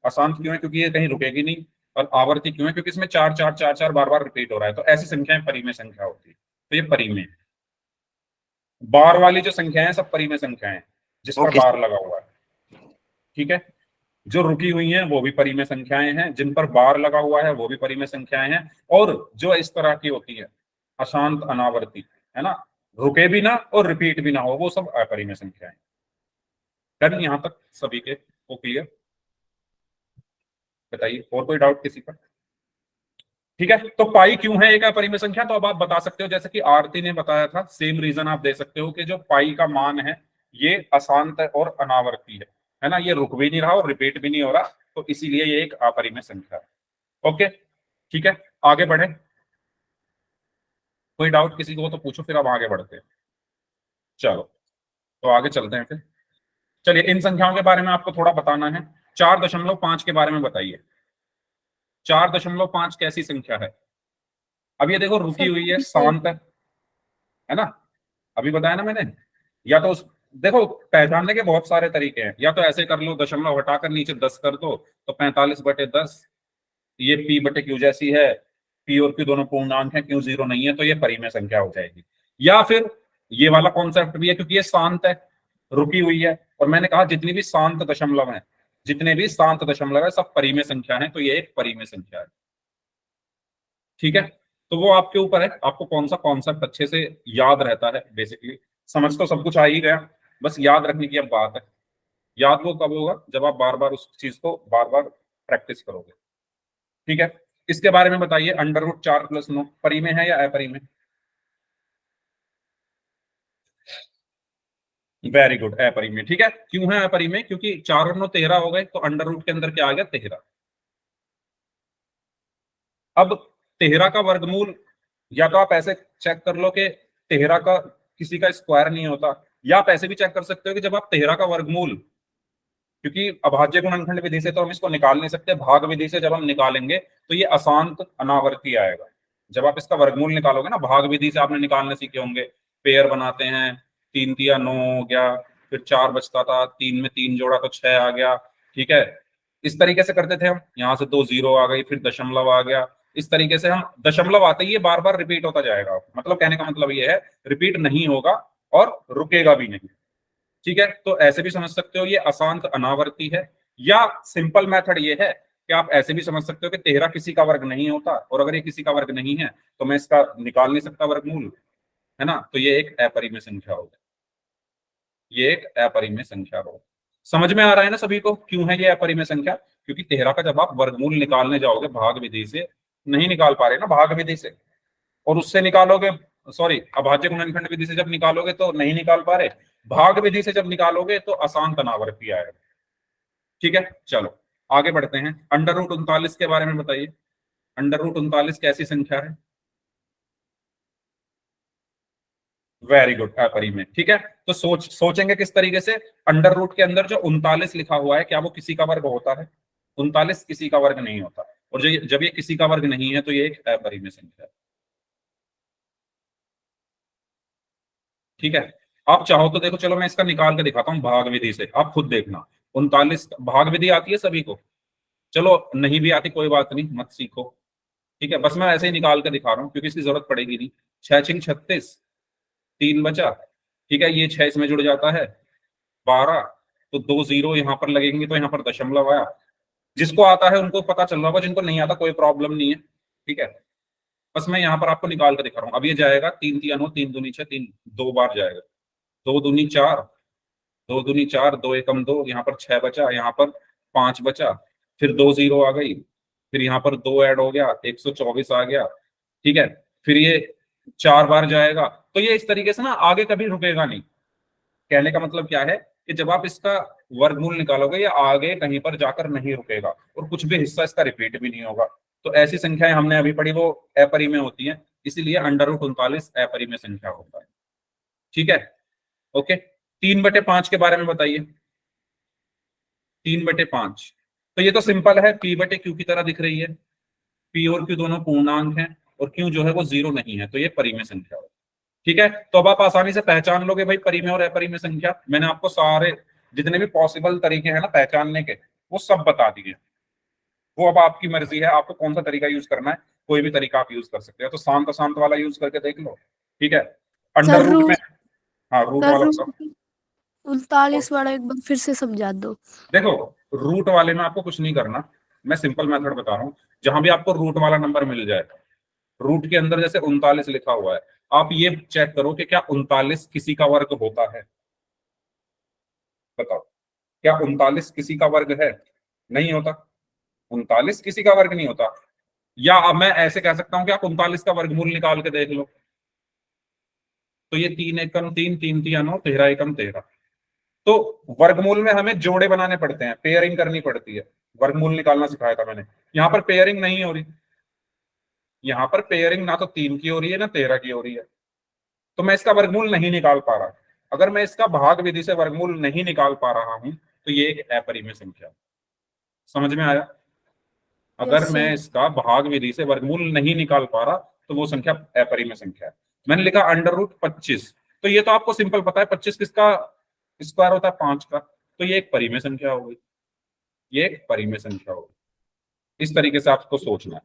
अशांत क्यों है? क्योंकि ये कहीं रुकेगी नहीं। और आवर्ती क्यों है? क्योंकि इसमें 4 4 4 4 बार बार रिपीट हो रहा है। तो ऐसी संख्याएं परिमेय संख्या होती है, तो ये परिमेय है। बार वाली जो संख्याएं हैं सब परिमेय संख्याएं हैं, जिस पर बार लगा हुआ है। ठीक है, जो रुकी हुई हैं वो भी परिमेय संख्याएं हैं, जिन पर बार लगा हुआ है वो भी परिमेय संख्याएं हैं, और जो इस तरह की होती है अशांत अनावर्ती, है ना, रुके भी ना और रिपीट भी ना हो, वो सब अपरिमेय संख्याएं। डन? यहां तक सभी के को क्लियर? बताइए, और कोई डाउट किसी का? ठीक है, तो पाई क्यों है एक अपरिमेय संख्या? तो अब आप बता सकते हो, जैसे कि आरती ने बताया था, सेम रीजन आप दे सकते हो कि जो पाई का मान है ये अशांत और अनावर्ती है ना, ये रुक भी नहीं रहा और रिपीट भी नहीं हो रहा, तो इसीलिए ये एक अपरिमेय संख्या है। ओके, ठीक है, आगे बढ़े। कोई डाउट किसी को तो पूछो, फिर अब आगे बढ़ते हैं। चलो, तो आगे चलते हैं फिर। चलिए, इन संख्याओं के बारे में आपको थोड़ा बताना है। 4.5 के बारे में बताइए। 4.5 कैसी संख्या है? अब ये देखो रुकी हुई है, शांत है ना, अभी बताया ना मैंने। या तो देखो पहचानने के बहुत सारे तरीके हैं, या तो ऐसे कर लो, दशमलव हटाकर नीचे 10 कर दो तो 45/10, ये पी बटे क्यू जैसी है, पी और क्यू दोनों पूर्णांक है, क्यू जीरो नहीं है तो ये परिमेय संख्या हो जाएगी। या फिर ये वाला कॉन्सेप्ट भी है, क्योंकि ये शांत है, रुकी हुई है, और मैंने कहा जितनी भी शांत दशमलव है, जितने भी शांत दशमलव है सब परिमेय संख्या है, तो ये एक परिमेय संख्या है। ठीक है, तो वो आपके ऊपर है, आपको कौन सा कॉन्सेप्ट अच्छे से याद रहता है। बेसिकली समझ तो सब कुछ आ ही गया, बस याद रखने की अब बात है। याद वो कब होगा, जब आप बार बार उस चीज को बार बार प्रैक्टिस करोगे। ठीक है, इसके बारे में बताइए, √4+9 परिमेय है या अपरिमेय? वेरी गुड, अपरिमेय। ठीक है, क्यों है अपरिमेय? क्योंकि 4 और 9 13 हो गए, तो अंडर रूट के अंदर क्या आ गया, 13। अब 13 का वर्गमूल, या तो आप ऐसे चेक कर लो कि 13 का किसी का स्क्वायर नहीं होता, या आप ऐसे भी चेक कर सकते हो कि जब आप 13 का वर्गमूल, क्योंकि अभाज्य गुणनखंड विधि से तो हम इसको निकाल नहीं सकते, भाग विधि से जब हम निकालेंगे तो ये अशांत अनावर्ती आएगा। जब आप इसका वर्गमूल निकालोगे ना, भाग विधि से आपने निकालने सीखे होंगे, पेयर बनाते हैं, 3 तिया 9 हो गया, फिर 4 बचता था, 3 में 3 जोड़ा तो 6 आ गया। ठीक है, इस तरीके से करते थे हम, यहाँ से 2 0 आ गई, फिर दशमलव आ गया, इस तरीके से हम दशमलव आते ही ये बार बार रिपीट होता जाएगा। मतलब कहने का मतलब ये है, रिपीट नहीं होगा और रुकेगा भी नहीं। ठीक है, तो ऐसे भी समझ सकते हो ये अशांत अनावर्ती है, या सिंपल मेथड ये है कि आप ऐसे भी समझ सकते हो कि 13 किसी का वर्ग नहीं होता, और अगर ये किसी का वर्ग नहीं है तो मैं इसका निकाल नहीं सकता वर्गमूल, है ना, तो ये एक अपरिमेय संख्या होगी, ये एक अपरिमेय संख्या होगी। समझ में आ रहा है ना सभी को, क्यों है ये अपरिमेय संख्या? क्योंकि 13 का जब आप वर्गमूल निकालने जाओगे भाग विधि से, नहीं निकाल पा रहे ना भाग विधि से, और उससे निकालोगे, सॉरी अभाज्य गुणनखंड विधि से जब निकालोगे तो नहीं निकाल पा रहे, भाग विधि से जब निकालोगे तो अशांत अनावर्ती आएगा। ठीक है, चलो आगे बढ़ते हैं। √39 के बारे में बताइए, √39 कैसी संख्या है? वेरी गुड, अपरिमेय। ठीक है, तो सोचेंगे किस तरीके से, अंडर रूट के अंदर जो 39 लिखा हुआ है, क्या वो किसी का वर्ग होता है? 39 किसी का वर्ग नहीं होता, और जब ये किसी का वर्ग नहीं है तो ये एक अपरिमेय संख्या है। ठीक है, आप चाहो तो देखो, चलो मैं इसका निकाल के दिखाता हूँ भाग विधि से, आप खुद देखना। 39 भाग विधि आती है सभी को? चलो नहीं भी आती कोई बात नहीं, मत सीखो। ठीक है, बस मैं ऐसे ही निकाल के दिखा रहा हूँ क्योंकि इसकी जरूरत पड़ेगी नहीं। 6 × 36, 3 बचा। ठीक है, ये 6 इसमें जुड़ जाता है, 12, तो 2 0 यहाँ पर लगेंगे तो यहाँ पर दशमलव आया। जिसको आता है उनको पता चल रहा होगा, जिनको नहीं आता कोई प्रॉब्लम नहीं है। ठीक है, बस मैं यहाँ पर आपको निकाल के दिखा रहा हूँ। अब ये जाएगा 3 तिया 9, 3 दूनी 6, 3 2 बार जाएगा, 2 दूनी 4, 2 दूनी 4, 2 एकम 2, यहाँ पर 6 बचा, यहाँ पर 5 बचा, फिर 2 0 आ गई, फिर यहाँ पर 2 ऐड हो गया, 124 आ गया। ठीक है, फिर ये 4 बार जाएगा, तो ये इस तरीके से ना आगे कभी रुकेगा नहीं। कहने का मतलब क्या है कि जब आप इसका वर्गमूल निकालोगे ये आगे कहीं पर जाकर नहीं रुकेगा, और कुछ भी हिस्सा इसका रिपीट भी नहीं होगा। तो ऐसी संख्याएं हमने अभी पढ़ी वो अपरिमेय होती हैं, इसीलिए √39 अपरिमेय संख्या होता है। ठीक है, ओके। 3/5 के बारे में बताइए, 3/5। तो ये तो सिंपल है, P बटे Q की तरह दिख रही है, P और Q दोनों पूर्णांक हैं, और Q जो है वो 0 नहीं है, तो ये परिमेय संख्या है। ठीक है, तो अब आप आसानी से पहचान लोगे भाई परिमेय और अपरिमेय संख्या। मैंने आपको सारे जितने भी पॉसिबल तरीके हैं ना पहचानने के, वो सब बता दिए। वो अब आपकी मर्जी है, आपको कौन सा तरीका यूज करना है, कोई भी तरीका आप यूज कर सकते हो। तो शांत शांत वाला यूज करके देख लो। ठीक है, अंडर रूट में, हाँ रूट वाला बताओ। 39 वाला एक बार फिर से समझा दो। देखो रूट वाले में आपको कुछ नहीं करना, मैं सिंपल मेथड बता रहा हूँ। जहां भी आपको रूट वाला नंबर मिल जाए, रूट के अंदर जैसे 39 लिखा हुआ है, आप ये चेक करो कि क्या 39 किसी का वर्ग होता है। बताओ, क्या 39 किसी का वर्ग है? नहीं होता, 39 किसी का वर्ग नहीं होता। या अब मैं ऐसे कह सकता हूं कि आप 39 का वर्गमूल निकाल के देख लो, तो ये 3 एकम 3, 3 तिया 9, 13 एकम 13। तो वर्गमूल में हमें जोड़े बनाने पड़ते हैं, पेयरिंग करनी पड़ती है। वर्गमूल निकालना सिखाया था मैंने, यहाँ पर पेयरिंग नहीं हो रही, यहाँ पर पेयरिंग ना तो 3 की हो रही है ना 13 की हो रही है, तो मैं इसका वर्गमूल नहीं निकाल पा रहा। अगर मैं इसका भाग विधि से वर्गमूल नहीं निकाल पा रहा हूं तो ये एक अपरिमेय संख्या। समझ में आया? अगर मैं इसका भाग विधि से वर्गमूल नहीं निकाल पा रहा तो वो संख्या अपरिमेय संख्या है। मैंने लिखा √25, तो ये तो आपको सिंपल पता है 25 किसका स्क्वायर होता है 5 का, तो ये एक परिमेय संख्या हो गई, ये एक परिमेय संख्या हो गई। इस तरीके से आपको सोचना है।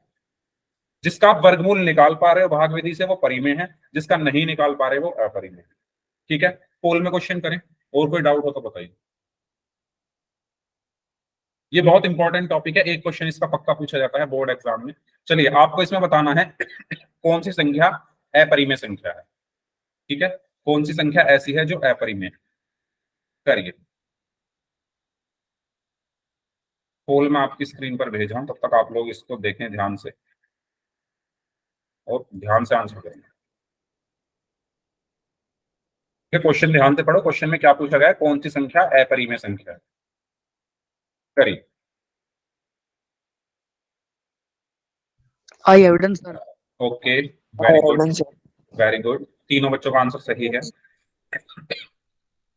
जिसका आप वर्गमूल निकाल पा रहे हो भाग विधि से वो परिमेय है, जिसका नहीं निकाल पा रहे वो अपरिमेय है। ठीक है, पोल में क्वेश्चन करें, और कोई डाउट हो तो बताइए। ये बहुत इंपॉर्टेंट टॉपिक है, एक क्वेश्चन इसका पक्का पूछा जाता है बोर्ड एग्जाम में। चलिए, आपको इसमें बताना है कौन सी संख्या अपरिमेय संख्या है। ठीक है, कौन सी संख्या ऐसी है जो अपरिमेय है। करिए, पोल मैं आपकी स्क्रीन पर भेज रहा हूं, तब तक आप लोग इसको देखें ध्यान से और ध्यान से आंसर करें। क्वेश्चन ध्यान से पढ़ो, क्वेश्चन में क्या पूछा गया है, कौन सी संख्या अपरिमेय संख्या है। करिए। I evidence sir. Okay, very good, evidence, very good, तीनों बच्चों का आंसर सही है।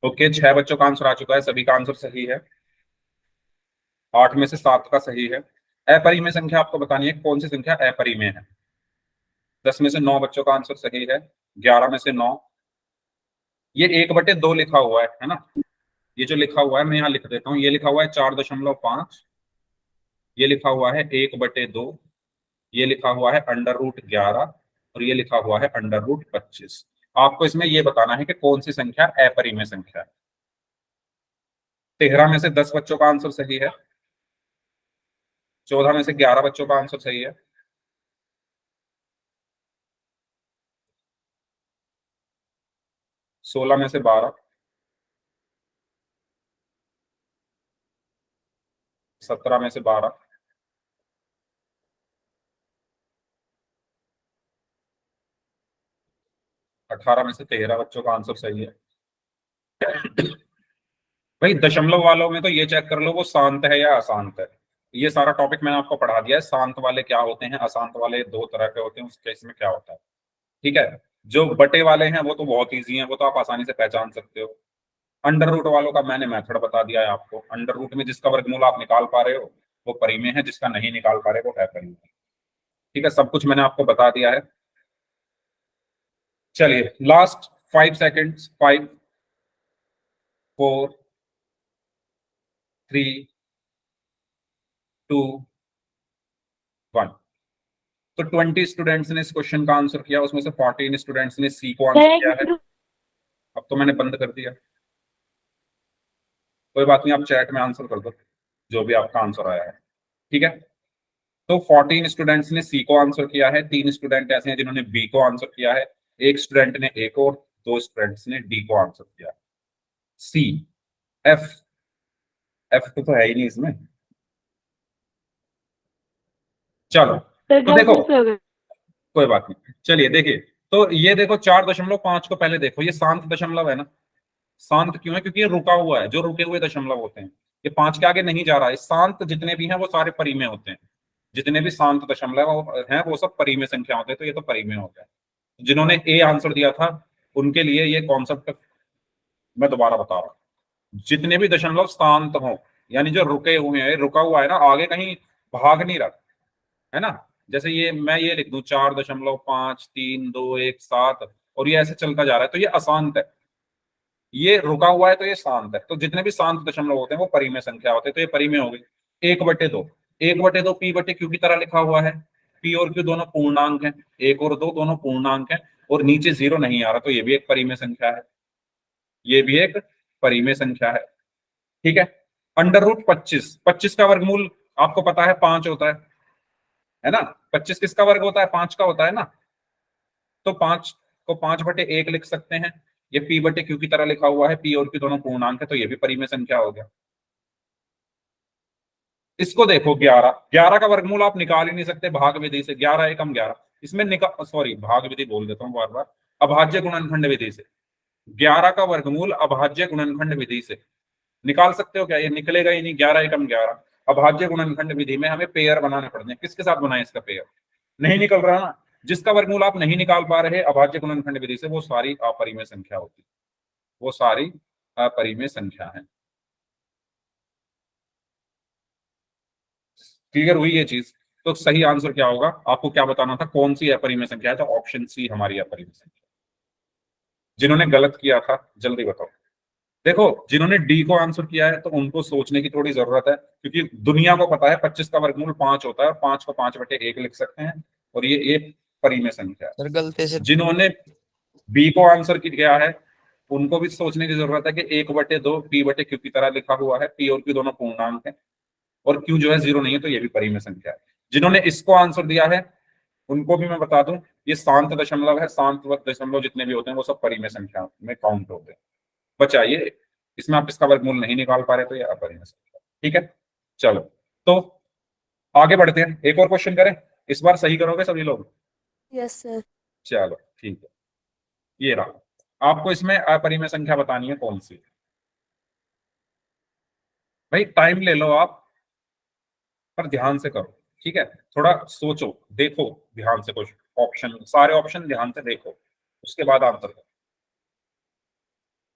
ओके, 6 बच्चों का आंसर आ चुका है, सभी का आंसर सही है, 8 में से 7 का सही है। अपरिमेय संख्या आपको बतानी है कौन सी संख्या अपरिमेय है। 10 में से 9 बच्चों का आंसर सही है, 11 में से 9। ये 1/2 लिखा हुआ है ना, ये जो लिखा हुआ है मैं यहाँ लिख देता हूँ, ये लिखा हुआ है 4.5, ये लिखा हुआ है 1/2, ये लिखा हुआ है √11 और ये लिखा हुआ है √25। आपको इसमें ये बताना है कि कौन सी संख्या अपरिमेय संख्या है। 13 में से 10 बच्चों का आंसर सही है, 14 में से 11 बच्चों का आंसर सही है, 16 में से 12, 17 में से 12, 18 में से 13 बच्चों का आंसर सही है। भाई दशमलव वालों में तो ये चेक कर लो वो शांत है या अशांत है। ये सारा टॉपिक मैंने आपको पढ़ा दिया है, शांत वाले क्या होते हैं, अशांत वाले 2 तरह के होते हैं, उस केस में क्या होता है। ठीक है, जो बटे वाले हैं वो तो बहुत ईजी हैं, वो तो आप आसानी से पहचान सकते हो। अंडर रूट वालों का मैंने मेथड बता दिया है आपको। अंडर रूट में जिसका वर्गमूल आप निकाल पा रहे हो वो परिमेय है, जिसका नहीं निकाल पा रहे वो अपरिमेय है। ठीक है, सब कुछ मैंने आपको बता दिया है। चलिए, लास्ट 5 सेकेंड्स, 5, 4, 3, 2, 1। तो 20 स्टूडेंट्स ने इस क्वेश्चन का आंसर किया, उसमें से 14 स्टूडेंट्स ने सी को आंसर किया है। अब तो मैंने बंद कर दिया, कोई बात नहीं, आप चैट में आंसर कर दो जो भी आपका आंसर आया है। ठीक है, तो 14 स्टूडेंट्स ने सी को आंसर किया है, 3 स्टूडेंट ऐसे हैं जिन्होंने बी को आंसर किया है, 1 स्टूडेंट ने ए को और 2 स्टूडेंट्स ने डी को आंसर किया। सी, एफ, एफ तो है ही नहीं इसमें। चलो तो देखो, कोई बात नहीं, चलिए देखिए, तो ये देखो 4.5 को पहले देखो, ये शांत दशमलव है ना। शांत क्यों है, क्योंकि ये रुका हुआ है, जो रुके हुए दशमलव होते हैं ये 5 के आगे नहीं जा रहा है। शांत जितने भी हैं वो सारे परिमेय होते हैं, जितने भी शांत दशमलव हैं वो सब परिमेय संख्या होते हैं, तो ये तो परिमेय हो गया। जिन्होंने ए आंसर दिया था उनके लिए ये कॉन्सेप्ट मैं दोबारा बता रहा हूँ। जितने भी दशमलव शांत हो, यानी जो रुके हुए हैं, रुका हुआ है ना, आगे कहीं भाग नहीं रहा है ना। जैसे ये मैं ये लिख दूं 4.5, 3, 2, 1, 7 और ये ऐसे चलता जा रहा है, तो ये अशांत है। ये रुका हुआ है तो ये शांत है। तो जितने भी शांत दशमलव होते हैं वो परिमेय संख्या होते हैं, तो ये परिमेय हो गई। 1/2, 1/2 p/q की तरह लिखा हुआ है। p और q दोनों पूर्णांक हैं, 1 और 2 दोनों पूर्णांक हैं, और नीचे 0 नहीं आ रहा, तो ये भी एक परिमेय संख्या है, ये भी एक परिमेय संख्या है। ठीक है, √25, 25 का वर्गमूल आपको पता है 5 होता है ना। 25 किसका वर्ग होता है, 5 का होता है ना। तो 5 को 5/1 लिख सकते हैं। ये p/q की तरह लिखा हुआ है, p और q दोनों पूर्णांक है, तो ये भी परिमेय संख्या हो गया। इसको देखो 11 का वर्गमूल आप निकाल ही नहीं सकते भाग विधि से, 11 एकम 11। इसमें सॉरी, भाग विधि बोल देता हूँ बार बार, अभाज्य गुणनखंड विधि से 11 का वर्गमूल अभाज्य गुणनखंड विधि से निकाल सकते हो क्या, ये निकलेगा ही नहीं। 11 एकम 11 अभाज्य गुणनखंड विधि में हमें पेयर बनाने पड़ते हैं। किसके साथ बनाए इसका पेयर, नहीं निकल रहा ना। जिसका वर्गमूल आप नहीं निकाल पा रहे अभाज्य गुणनखंड विधि से, वो सारी अपरिमेय संख्या होती है, वो सारी अपरिमेय संख्या है। क्लियर हुई ये चीज। तो सही आंसर क्या होगा, आपको क्या बताना था, कौन सी अपरिमेय संख्या है, तो ऑप्शन सी हमारी अपरिमेय संख्या। जिन्होंने गलत किया था जल्दी बताओ। देखो, जिन्होंने डी को आंसर किया है तो उनको सोचने की थोड़ी जरूरत है, क्योंकि दुनिया को पता है 25 का वर्गमूल 5 होता है और 5 को 5/1 लिख सकते हैं, और ये परिमेय संख्या है। सर गलती से जिन्होंने बी को आंसर किया है उनको भी सोचने की जरूरत है कि 1/2 p/q की तरह लिखा हुआ है, p और q दोनों पूर्णांक है और q जो है 0 नहीं है, तो ये भी परिमेय संख्या है। जिन्होंने इसको आंसर दिया है उनको भी मैं बता दूं, ये शांत दशमलव है, शांत दशमलव जितने भी होते हैं वो सब परिमेय संख्या में काउंट होते हैं। बचाइए, इसमें आप इसका वर्गमूल नहीं निकाल पा रहे तो ये अपरिमेय संख्या। ठीक है, चलो तो आगे बढ़ते हैं, एक और क्वेश्चन करें, इस बार सही करोगे सभी लोग? Yes sir. चलो ठीक है, ये रहा, आपको इसमें अपरिमेय संख्या बतानी है कौन सी। भाई टाइम ले लो आप, पर ध्यान से करो, ठीक है, थोड़ा सोचो, देखो ध्यान से, कुछ ऑप्शन, सारे ऑप्शन ध्यान से देखो, उसके बाद आंसर करो।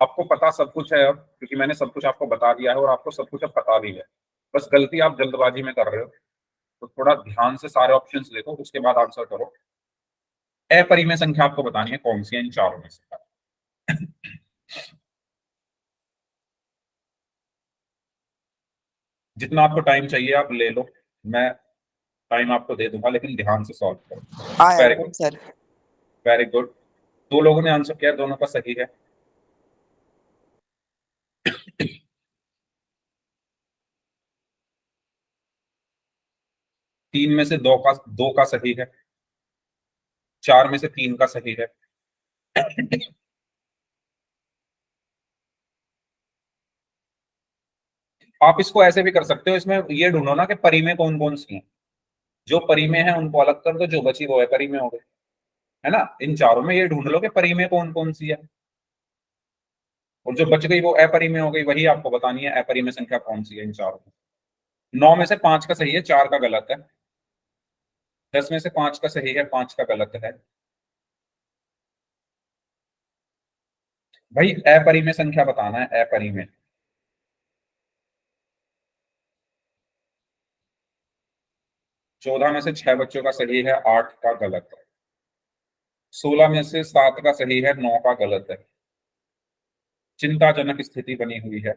आपको पता सब कुछ है अब, क्योंकि मैंने सब कुछ आपको बता दिया है और आपको सब कुछ अब पता भी है, बस गलती आप जल्दबाजी में कर रहे हो, तो थोड़ा ध्यान से सारे ऑप्शंस देखो, उसके बाद आंसर करो। अपरिमेय संख्या आपको बतानी है कौन सी है इन चारों में से। जितना आपको टाइम चाहिए आप ले लो, मैं टाइम आपको दे दूंगा, लेकिन ध्यान से सॉल्व करो। आया very good sir. Very good, दो लोगों ने आंसर किया, दोनों का सही है। तीन में से दो का सही है, चार में से तीन का सही है। आप इसको ऐसे भी कर सकते हो, इसमें ये ढूंढो ना कि परिमेय कौन कौन सी हैं, जो परिमेय है उनको अलग कर दो, जो बची वो है परिमेय हो गई, है ना। इन चारों में ये ढूंढ लो कि परिमेय कौन कौन सी है, और जो बच गई वो अपरिमेय हो गई, वही आपको बतानी है अपरिमेय संख्या कौन सी है इन चारों में। 9 में से 5 का सही है, 4 का गलत है। 10 में से 5 का सही है, 5 का गलत है। भाई अपरिमेय संख्या बताना है, अपरिमेय। 14 में से 6 बच्चों का सही है, 8 का गलत है। 16 में से 7 का सही है, 9 का गलत है। चिंताजनक स्थिति बनी हुई है।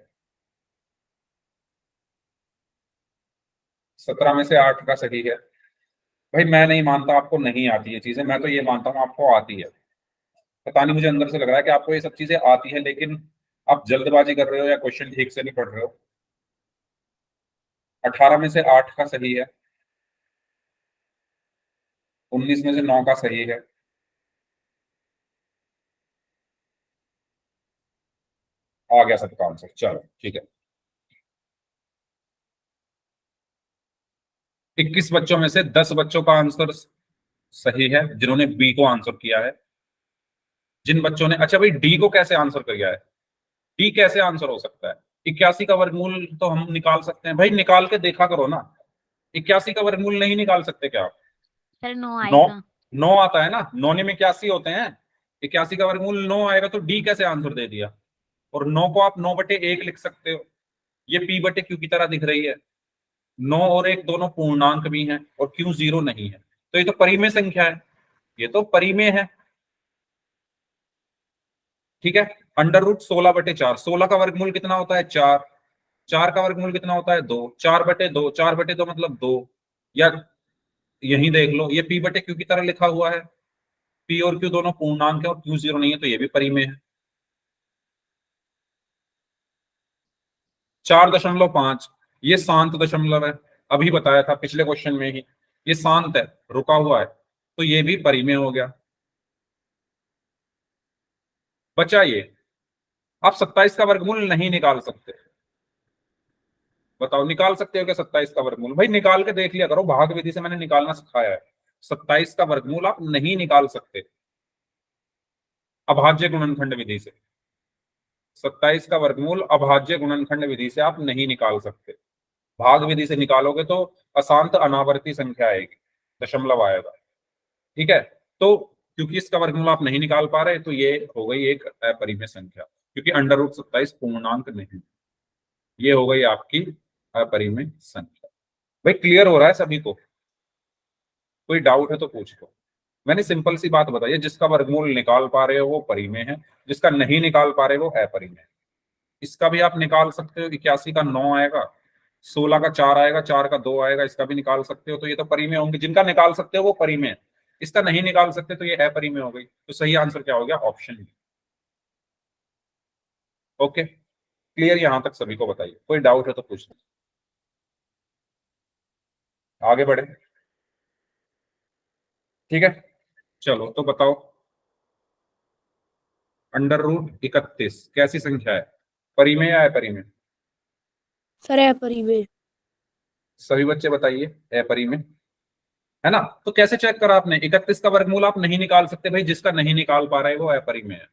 17 में से 8 का सही है। भाई मैं नहीं मानता आपको नहीं आती ये चीजें, मैं तो ये मानता हूँ आपको आती है। पता नहीं, मुझे अंदर से लग रहा है कि आपको ये सब चीजें आती है, लेकिन आप जल्दबाजी कर रहे हो या क्वेश्चन ठीक से नहीं पढ़ रहे हो। 18 में से 8 का सही है। 19 में से 9 का सही है। आ गया सबका आंसर, चलो ठीक है। 21 बच्चों में से 10 बच्चों का आंसर सही है, जिन्होंने बी को आंसर किया है। जिन बच्चों ने, अच्छा भाई डी को कैसे आंसर किया है, डी कैसे आंसर हो सकता है? 81 का वर्गमूल तो हम निकाल सकते हैं, भाई निकाल के देखा करो ना। 81 का वर्गमूल नहीं निकाल सकते क्या आप? सर 9 नौ, आएगा। 9 आता है ना, 9 में 81 होते हैं, 81 का वर्गमूल 9 आएगा, तो डी कैसे आंसर दे दिया? और 9 को आप 9/1 लिख सकते हो, ये p/q की तरह दिख रही है। 9 और 1 दोनों पूर्णांक भी हैं और q 0 नहीं है, तो ये तो परिमेय संख्या है, ये तो परिमेय है। ठीक है, √16/4, 16 का वर्गमूल कितना होता है? 4। 4 का वर्गमूल कितना होता है? 2। 4/2, 4/2 मतलब 2। या यही देख लो, ये p/q की तरह लिखा हुआ है, p और q दोनों पूर्णांक है और q 0 नहीं है, तो ये भी परिमेय है। 4.5 ये शांत दशमलव है, अभी बताया था पिछले क्वेश्चन में ही, ये शांत है, रुका हुआ है, तो ये भी परिमेय हो गया। बचा ये, आप 27 का वर्गमूल नहीं निकाल सकते। बताओ निकाल सकते हो क्या 27 का वर्गमूल? भाई निकाल के देख लिया करो, भाग विधि से मैंने निकालना सिखाया है। 27 का वर्गमूल आप नहीं निकाल सकते अभाज्य गुणनखंड विधि से। 27 का वर्गमूल अभाज्य गुणनखंड विधि से आप नहीं निकाल सकते, भाग विधि से निकालोगे तो अशांत अनावर्ती संख्या आएगी, दशमलव आएगा। ठीक है, तो क्योंकि इसका वर्गमूल आप नहीं निकाल पा रहे, तो ये हो गई एक अपरिमेय संख्या, क्योंकि √27 पूर्णांक नहीं, ये हो गई आपकी अपरिमेय संख्या। भाई क्लियर हो रहा है सभी को? कोई डाउट है तो पूछ लो। मैंने सिंपल सी बात बताई है, जिसका वर्गमूल निकाल पा रहे हो वो परिमेय है, जिसका नहीं निकाल पा रहे वो अपरिमेय है। इसका भी आप निकाल सकते हो, 81 का 9 आएगा, 16 का 4 आएगा, 4 का 2 आएगा, इसका भी निकाल सकते हो। तो ये तो परिमेय होंगे, जिनका निकाल सकते हो वो परिमेय है, इसका नहीं निकाल सकते तो ये अपरिमेय हो गई। तो सही आंसर क्या हो गया? Option B. ओके, क्लियर यहां तक सभी को? बताइए, कोई डाउट है तो पूछ लो, आगे बढ़े। ठीक है, चलो तो बताओ, √31 कैसी संख्या है? परिमेय या अपरिमेय? सर है परिमेय। सभी बच्चे बताइए, अपरिमेय है ना। तो कैसे चेक करा आपने? 31 का वर्गमूल आप नहीं निकाल सकते भाई, जिसका नहीं निकाल पा रहे वो अपरिमेय है।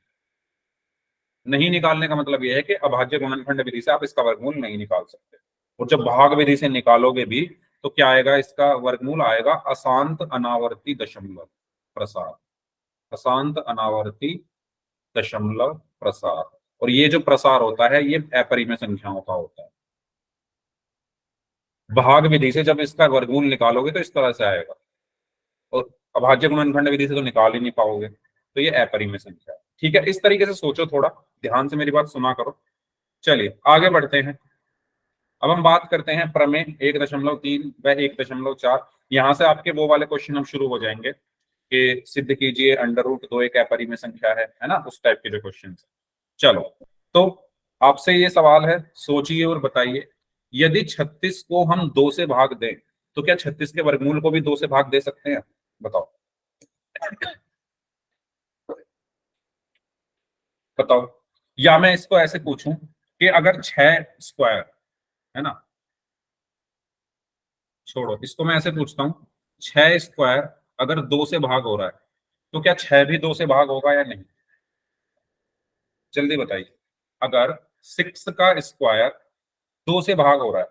नहीं निकालने का मतलब यह है कि अभाज्य गुणनखंड विधि से आप इसका वर्गमूल नहीं निकाल सकते, और जब भाग विधि से निकालोगे भी तो क्या आएगा? इसका वर्गमूल आएगा अशांत अनावर्ती दशमलव प्रसार, अशांत अनावर्ती दशमलव प्रसार। और ये जो प्रसार होता है ये अपरिमेय संख्याओं का होता है। भाग विधि से जब इसका वर्गमूल निकालोगे तो इस तरह से आएगा, और अभाज्य गुणनखंड विधि से तो निकाल ही नहीं पाओगे, तो ये अपरिमेय संख्या है। ठीक है, इस तरीके से सोचो, थोड़ा ध्यान से मेरी बात सुना करो। चलिए आगे बढ़ते हैं। अब हम बात करते हैं प्रमेय 1.3 व 1.4। यहां से आपके वो वाले क्वेश्चन हम शुरू हो जाएंगे कि सिद्ध कीजिए √2 एक अपरिमेय संख्या है ना, उस टाइप के जो क्वेश्चन। चलो, तो आपसे ये सवाल है, सोचिए और बताइए, यदि 36 को हम 2 से भाग दें तो क्या 36 के वर्गमूल को भी 2 से भाग दे सकते हैं? बताओ बताओ। या मैं इसको ऐसे पूछूं कि अगर 6 स्क्वायर है ना, छोड़ो इसको, मैं ऐसे पूछता हूं, 6 स्क्वायर अगर 2 से भाग हो रहा है तो क्या 6 भी 2 से भाग होगा या नहीं? जल्दी बताइए। अगर 6 का स्क्वायर 2 से भाग हो रहा है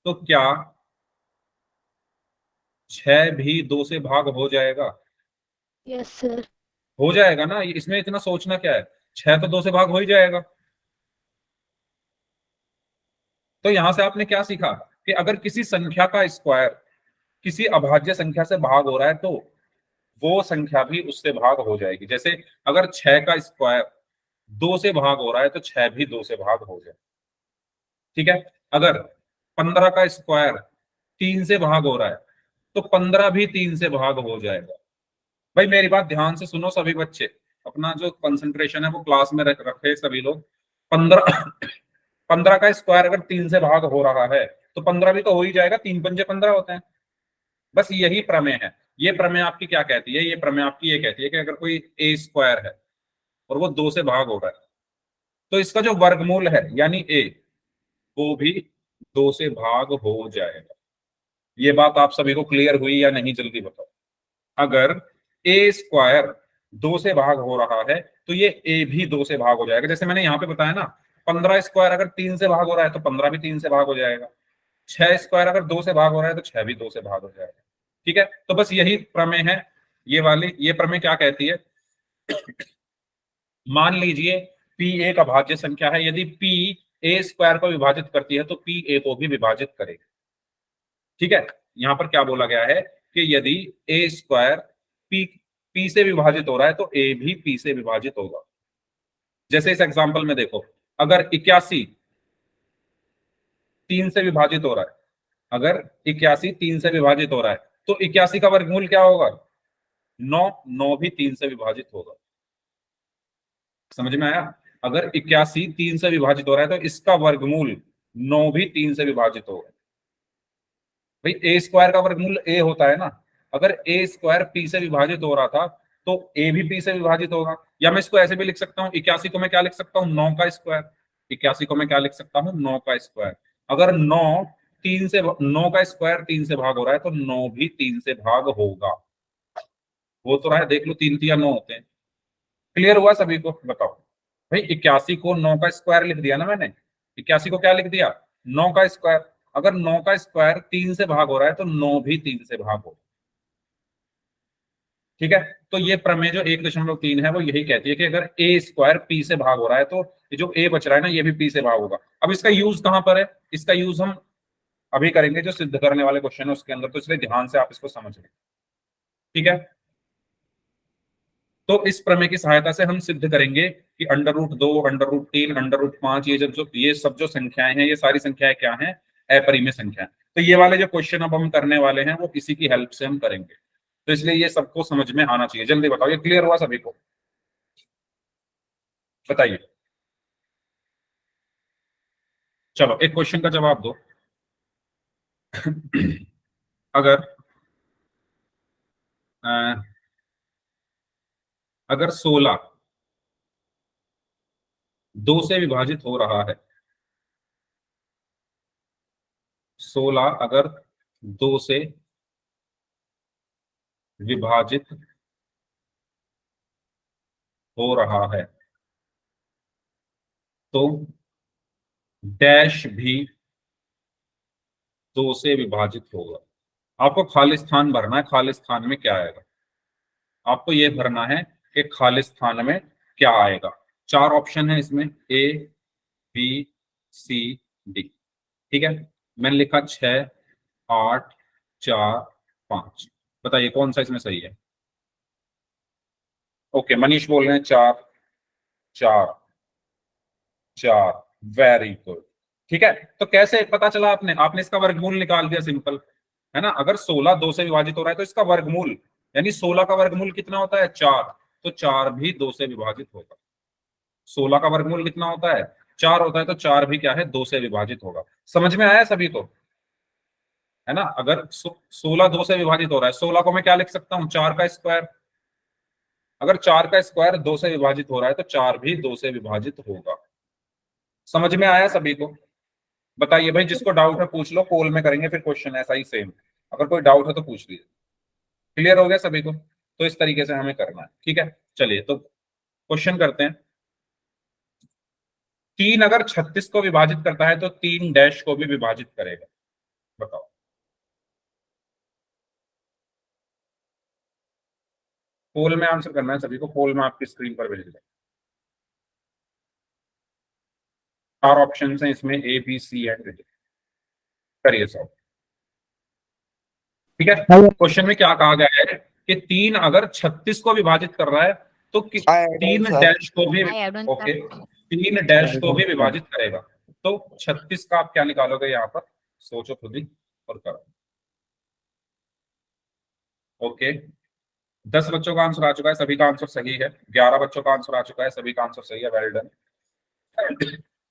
तो क्या 6 भी 2 से भाग हो जाएगा? Yes sir. हो जाएगा ना, इसमें इतना सोचना क्या है, 6 तो 2 से भाग हो ही जाएगा। तो यहां से आपने क्या सीखा कि अगर किसी संख्या का स्क्वायर किसी अभाज्य संख्या से भाग हो रहा है तो वो संख्या भी उससे भाग हो जाएगी। जैसे अगर 6 का स्क्वायर 2 से भाग हो रहा है तो 6 भी 2 से भाग हो जाए। ठीक है, अगर 15 का स्क्वायर 3 से भाग हो रहा है तो 15 भी 3 से भाग हो जाएगा। भाई मेरी बात ध्यान से सुनो सभी बच्चे, अपना जो कंसंट्रेशन है वो क्लास में रखे सभी लोग। 15 का स्क्वायर अगर 3 से भाग हो रहा है तो 15 भी तो हो ही जाएगा, 3 पंजे 15 होते हैं। बस यही प्रमेय है। ये प्रमेय आपकी क्या कहती है? ये प्रमेय आपकी ये कहती है कि अगर कोई ए स्क्वायर है और वो 2 से भाग हो रहा है तो इसका जो वर्गमूल है यानी ए, वो भी 2 से भाग हो जाएगा। ये बात आप सभी को क्लियर हुई या नहीं? जल्दी बताओ। अगर ए स्क्वायर 2 से भाग हो रहा है तो ये ए भी 2 से भाग हो जाएगा। जैसे मैंने यहाँ पे बताया ना, 15 स्क्वायर अगर 3 से भाग हो रहा है तो 15 भी 3 से भाग हो जाएगा। 6 स्क्वायर अगर 2 से भाग हो रहा है तो 6 भी 2 से भाग हो जाएगा। ठीक है, तो बस यही प्रमेय है ये वाली। ये प्रमेय क्या कहती है? मान लीजिए P एक अभाज्य संख्या है, यदि P ए स्क्वायर को विभाजित करती है तो P ए को भी विभाजित करेगी। ठीक है, यहां पर क्या बोला गया है कि यदि ए स्क्वायर P से विभाजित हो रहा है तो ए भी P से विभाजित होगा। जैसे इस एग्जांपल में देखो, अगर 81 3 से विभाजित हो रहा है, अगर 81 3 से विभाजित हो रहा है तो 81 का वर्गमूल क्या होगा? 9। 9 भी 3 से विभाजित होगा। समझ में आया? अगर 81 3 से विभाजित हो रहा है तो इसका वर्गमूल 9 भी 3 से विभाजित होगा। भाई ए स्क्वायर का वर्गमूल ए होता है ना, अगर ए स्क्वायर पी से विभाजित हो रहा था तो ए भी पी से विभाजित होगा। या मैं इसको ऐसे भी लिख सकता हूँ, 81 को मैं क्या लिख सकता हूँ? 9 का स्क्वायर। 81 को मैं क्या लिख सकता हूँ? 9 का स्क्वायर। अगर 9 का स्क्वायर 3 से भाग हो रहा है तो 9 भी 3 से भाग होगा। वो तो रहा है, देख लो, 3 3 9 होते हैं। क्लियर हुआ सभी को? बताओ भाई, 81 को 9 का स्क्वायर लिख दिया ना मैंने, 81 को क्या लिख दिया? 9 का स्क्वायर। अगर 9 का स्क्वायर 3 से भाग हो रहा है तो 9 भी 3 से भाग होगा। ठीक है, तो ये प्रमेय जो 1.3 है वो यही कहती है कि अगर ए स्क्वायर पी से भाग हो रहा है तो ये जो ए बच रहा है ना ये भी पी से भाग होगा। अब इसका यूज कहां पर है? इसका यूज हम अभी करेंगे जो सिद्ध करने वाले क्वेश्चन है उसके अंदर, तो इसलिए ध्यान से आप इसको समझ लें। ठीक है, तो इस प्रमेय की सहायता से हम सिद्ध करेंगे कि √2, √3, √5 ये सब जो संख्याएं हैं, ये सारी संख्याएं क्या हैं? अपरिमेय संख्याएं। तो ये वाले जो क्वेश्चन अब हम करने वाले हैं वो इसी की हेल्प से हम करेंगे। तो इसलिए ये सबको समझ में आना चाहिए। जल्दी बताओ, ये क्लियर हुआ सभी को? बताइए। चलो एक क्वेश्चन का जवाब दो। अगर 16 2 से विभाजित हो रहा है, 16 अगर 2 से विभाजित हो रहा है तो डैश भी 2 से विभाजित होगा। आपको खाली स्थान भरना है। खाली स्थान में क्या आएगा? आपको ये भरना है कि खाली स्थान में क्या आएगा। 4 ऑप्शन है इसमें, A, B, C, D। ठीक है, मैंने लिखा 6, 8, 4, 5। बताइए कौन सा इसमें सही है? ओके, मनीष बोल रहे हैं 4, 4, 4। Very good. ठीक है, तो कैसे पता चला? आपने इसका वर्गमूल निकाल दिया, सिंपल है ना। अगर 16 2 से विभाजित हो रहा है तो इसका वर्गमूल, यानी 16 का वर्गमूल कितना होता है? 4। तो 4 भी 2 से विभाजित होगा। 16 का वर्गमूल कितना होता है? 4 होता है। तो 4 भी क्या है? 2 से विभाजित होगा। समझ में आया सभी को? है ना। अगर 16 2 से विभाजित हो रहा है, 16 को मैं क्या लिख सकता हूं? 4 का स्क्वायर। अगर 4 का स्क्वायर 2 से विभाजित हो रहा है तो 4 भी 2 से विभाजित होगा। समझ में आया सभी को? बताइए भाई, जिसको डाउट है पूछ लो, पोल में करेंगे फिर क्वेश्चन ऐसा ही सेम। अगर कोई डाउट है तो पूछ लीजिए। क्लियर हो गया सभी को? तो इस तरीके से हमें करना है। ठीक है, चलिए तो क्वेश्चन करते हैं। 3 अगर 36 को विभाजित करता है तो 3 डैश को भी विभाजित करेगा। बताओ। पोल में आंसर करना है सभी को। पोल में आपकी स्क्रीन पर भेज दें। 4 ऑप्शन हैं इसमें, A, B, C and D। करिए सॉल्व। ठीक है, क्वेश्चन में क्या कहा गया है कि 3 अगर 36 को विभाजित कर रहा है तो 3 डैश को भी, ओके, 3 डैश को भी विभाजित करेगा। तो 36 का आप क्या निकालोगे? यहाँ पर सोचो खुद ही और करो। ओके, 10 बच्चों का आंसर आ चुका है, सभी का आंसर सही है। 11 बच्चों का आंसर आ चुका है, सभी का आंसर सही है। Well done.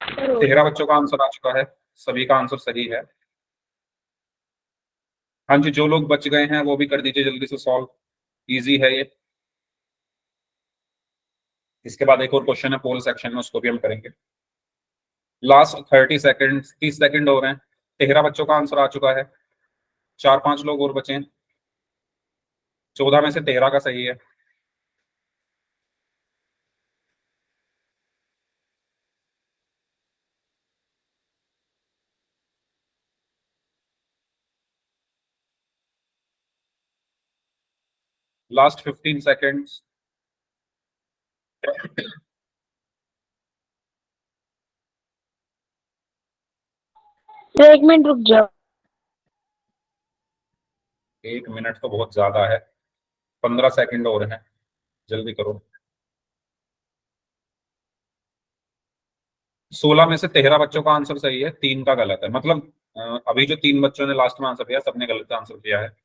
13 बच्चों का आंसर आ चुका है, सभी का आंसर सही है। हाँ जी, जो लोग बच गए हैं वो भी कर दीजिए जल्दी से सॉल्व। इजी है ये। इसके बाद एक और क्वेश्चन है पोल सेक्शन में, उसको भी हम करेंगे। लास्ट 30 सेकंड, 30 सेकंड हो रहे हैं। 13 बच्चों का आंसर आ चुका है, 4-5 लोग और बचे हैं। 14 में से 13 का सही है। Last 15 seconds. तो 1 मिनट रुक जाओ। 1 मिनट तो बहुत ज्यादा है, 15 सेकंड और हैं, जल्दी करो। 16 में से 13 बच्चों का आंसर सही है, 3 का गलत है। मतलब अभी जो 3 बच्चों ने लास्ट में आंसर दिया, सबने गलत आंसर दिया है।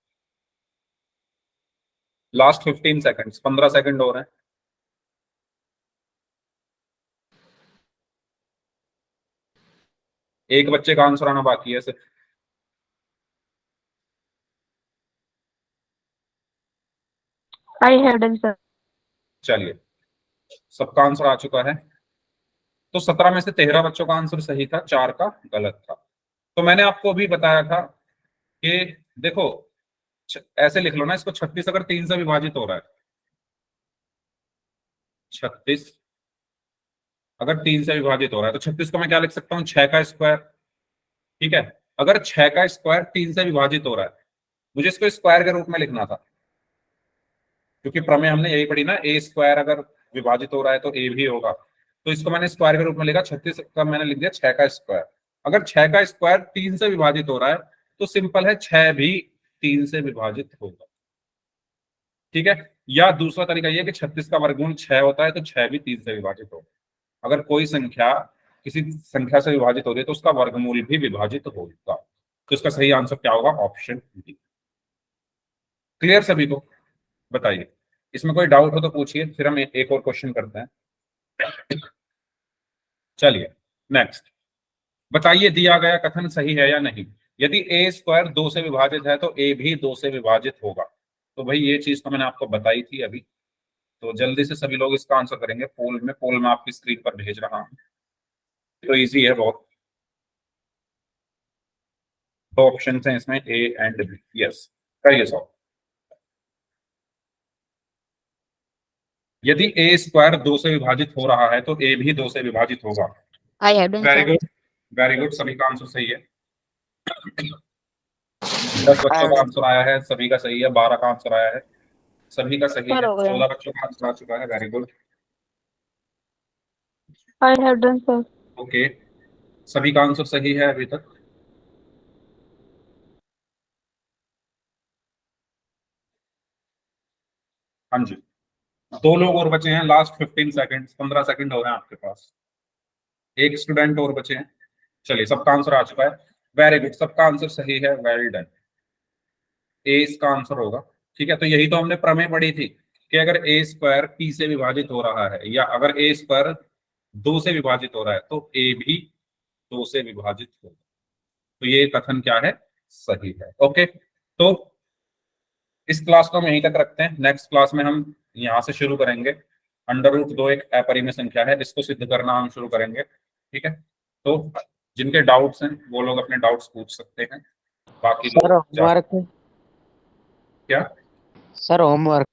लास्ट 15 सेकंड्स, 15 सेकंड और हैं। एक बच्चे का आंसर आना बाकी है सिर्फ। I have done sir. चलिए, सबका आंसर आ चुका है। तो 17 में से 13 बच्चों का आंसर सही था, 4 का गलत था। तो मैंने आपको अभी बताया था कि देखो, ऐसे लिख लो ना इसको, 36 अगर 3 से विभाजित हो रहा है, 36 अगर 3 से विभाजित हो रहा है तो 36 को मैं क्या लिख सकता हूँ? 6 का स्क्वायर। ठीक है, अगर 6 का स्क्वायर 3 से विभाजित हो रहा है, मुझे इसको स्क्वायर के रूप में लिखना था, क्योंकि प्रमेय हमने यही पढ़ी ना, ए स्क्वायर अगर विभाजित हो रहा है तो ए भी होगा। तो इसको मैंने स्क्वायर के रूप में लिखा, 36 का मैंने लिख दिया 6 का स्क्वायर। अगर 6 का स्क्वायर 3 से विभाजित हो रहा है तो सिंपल है, 6 भी 3 से विभाजित होगा। ठीक है, या दूसरा तरीका ये है कि 36 का वर्गमूल 6 होता है तो 6 भी 3 से विभाजित होगा। अगर कोई संख्या किसी संख्या से विभाजित हो रही है तो उसका वर्गमूल भी विभाजित होगा। तो इसका सही आंसर क्या होगा? Option D. क्लियर सभी को? बताइए, इसमें कोई डाउट हो तो पूछिए, फिर हम एक और क्वेश्चन करते हैं। चलिए नेक्स्ट, बताइए दिया गया कथन सही है या नहीं। यदि a स्क्वायर 2 से विभाजित है तो a भी 2 से विभाजित होगा। तो भाई ये चीज तो मैंने आपको बताई थी अभी, तो जल्दी से सभी लोग इसका आंसर करेंगे पोल में आपकी स्क्रीन पर भेज रहा हूं। तो इजी है बहुत, दो ऑप्शन हैं इसमें, ए एंड बी। यस, करिए सॉल्व। यदि a स्क्वायर 2 से विभाजित हो रहा है तो a भी 2 से विभाजित होगा। I have done, very sir. Good, very good, सभी का आंसर सही है। 10 बच्चों का आंसर आया है, सभी का सही है। 12 का आंसर आया है, सभी का सही है। हो गया। 14 बच्चों का आंसर आ चुका है, very good. I have done, sir. Okay, सभी का आंसर सही है अभी तक। हाँ जी, 2 लोग और बचे हैं, लास्ट 15 सेकंड, 15 सेकंड हो रहे हैं आपके पास। एक स्टूडेंट और बचे हैं। चलिए, सबका आंसर आ चुका है, वेरी गुड, सबका आंसर सही है, वेल डन। ए इसका आंसर होगा। ठीक है, तो यही तो हमने प्रमेय पढ़ी थी कि अगर ए स्क्वायर p से विभाजित हो रहा है या अगर ए स्क्वायर 2 से विभाजित हो रहा है तो ए भी 2 से विभाजित होगा। तो ये कथन क्या है? सही है। ओके, तो इस क्लास को हम यहीं तक रखते हैं। नेक्स्ट क्लास में हम यहां से शुरू करेंगे। √2 एक अपरिमेय संख्या है, इसको सिद्ध करना हम शुरू करेंगे। ठीक है, तो जिनके डाउट्स हैं वो लोग अपने डाउट्स पूछ सकते हैं। बाकी सर लोग होमवर्क, क्या? Sir homework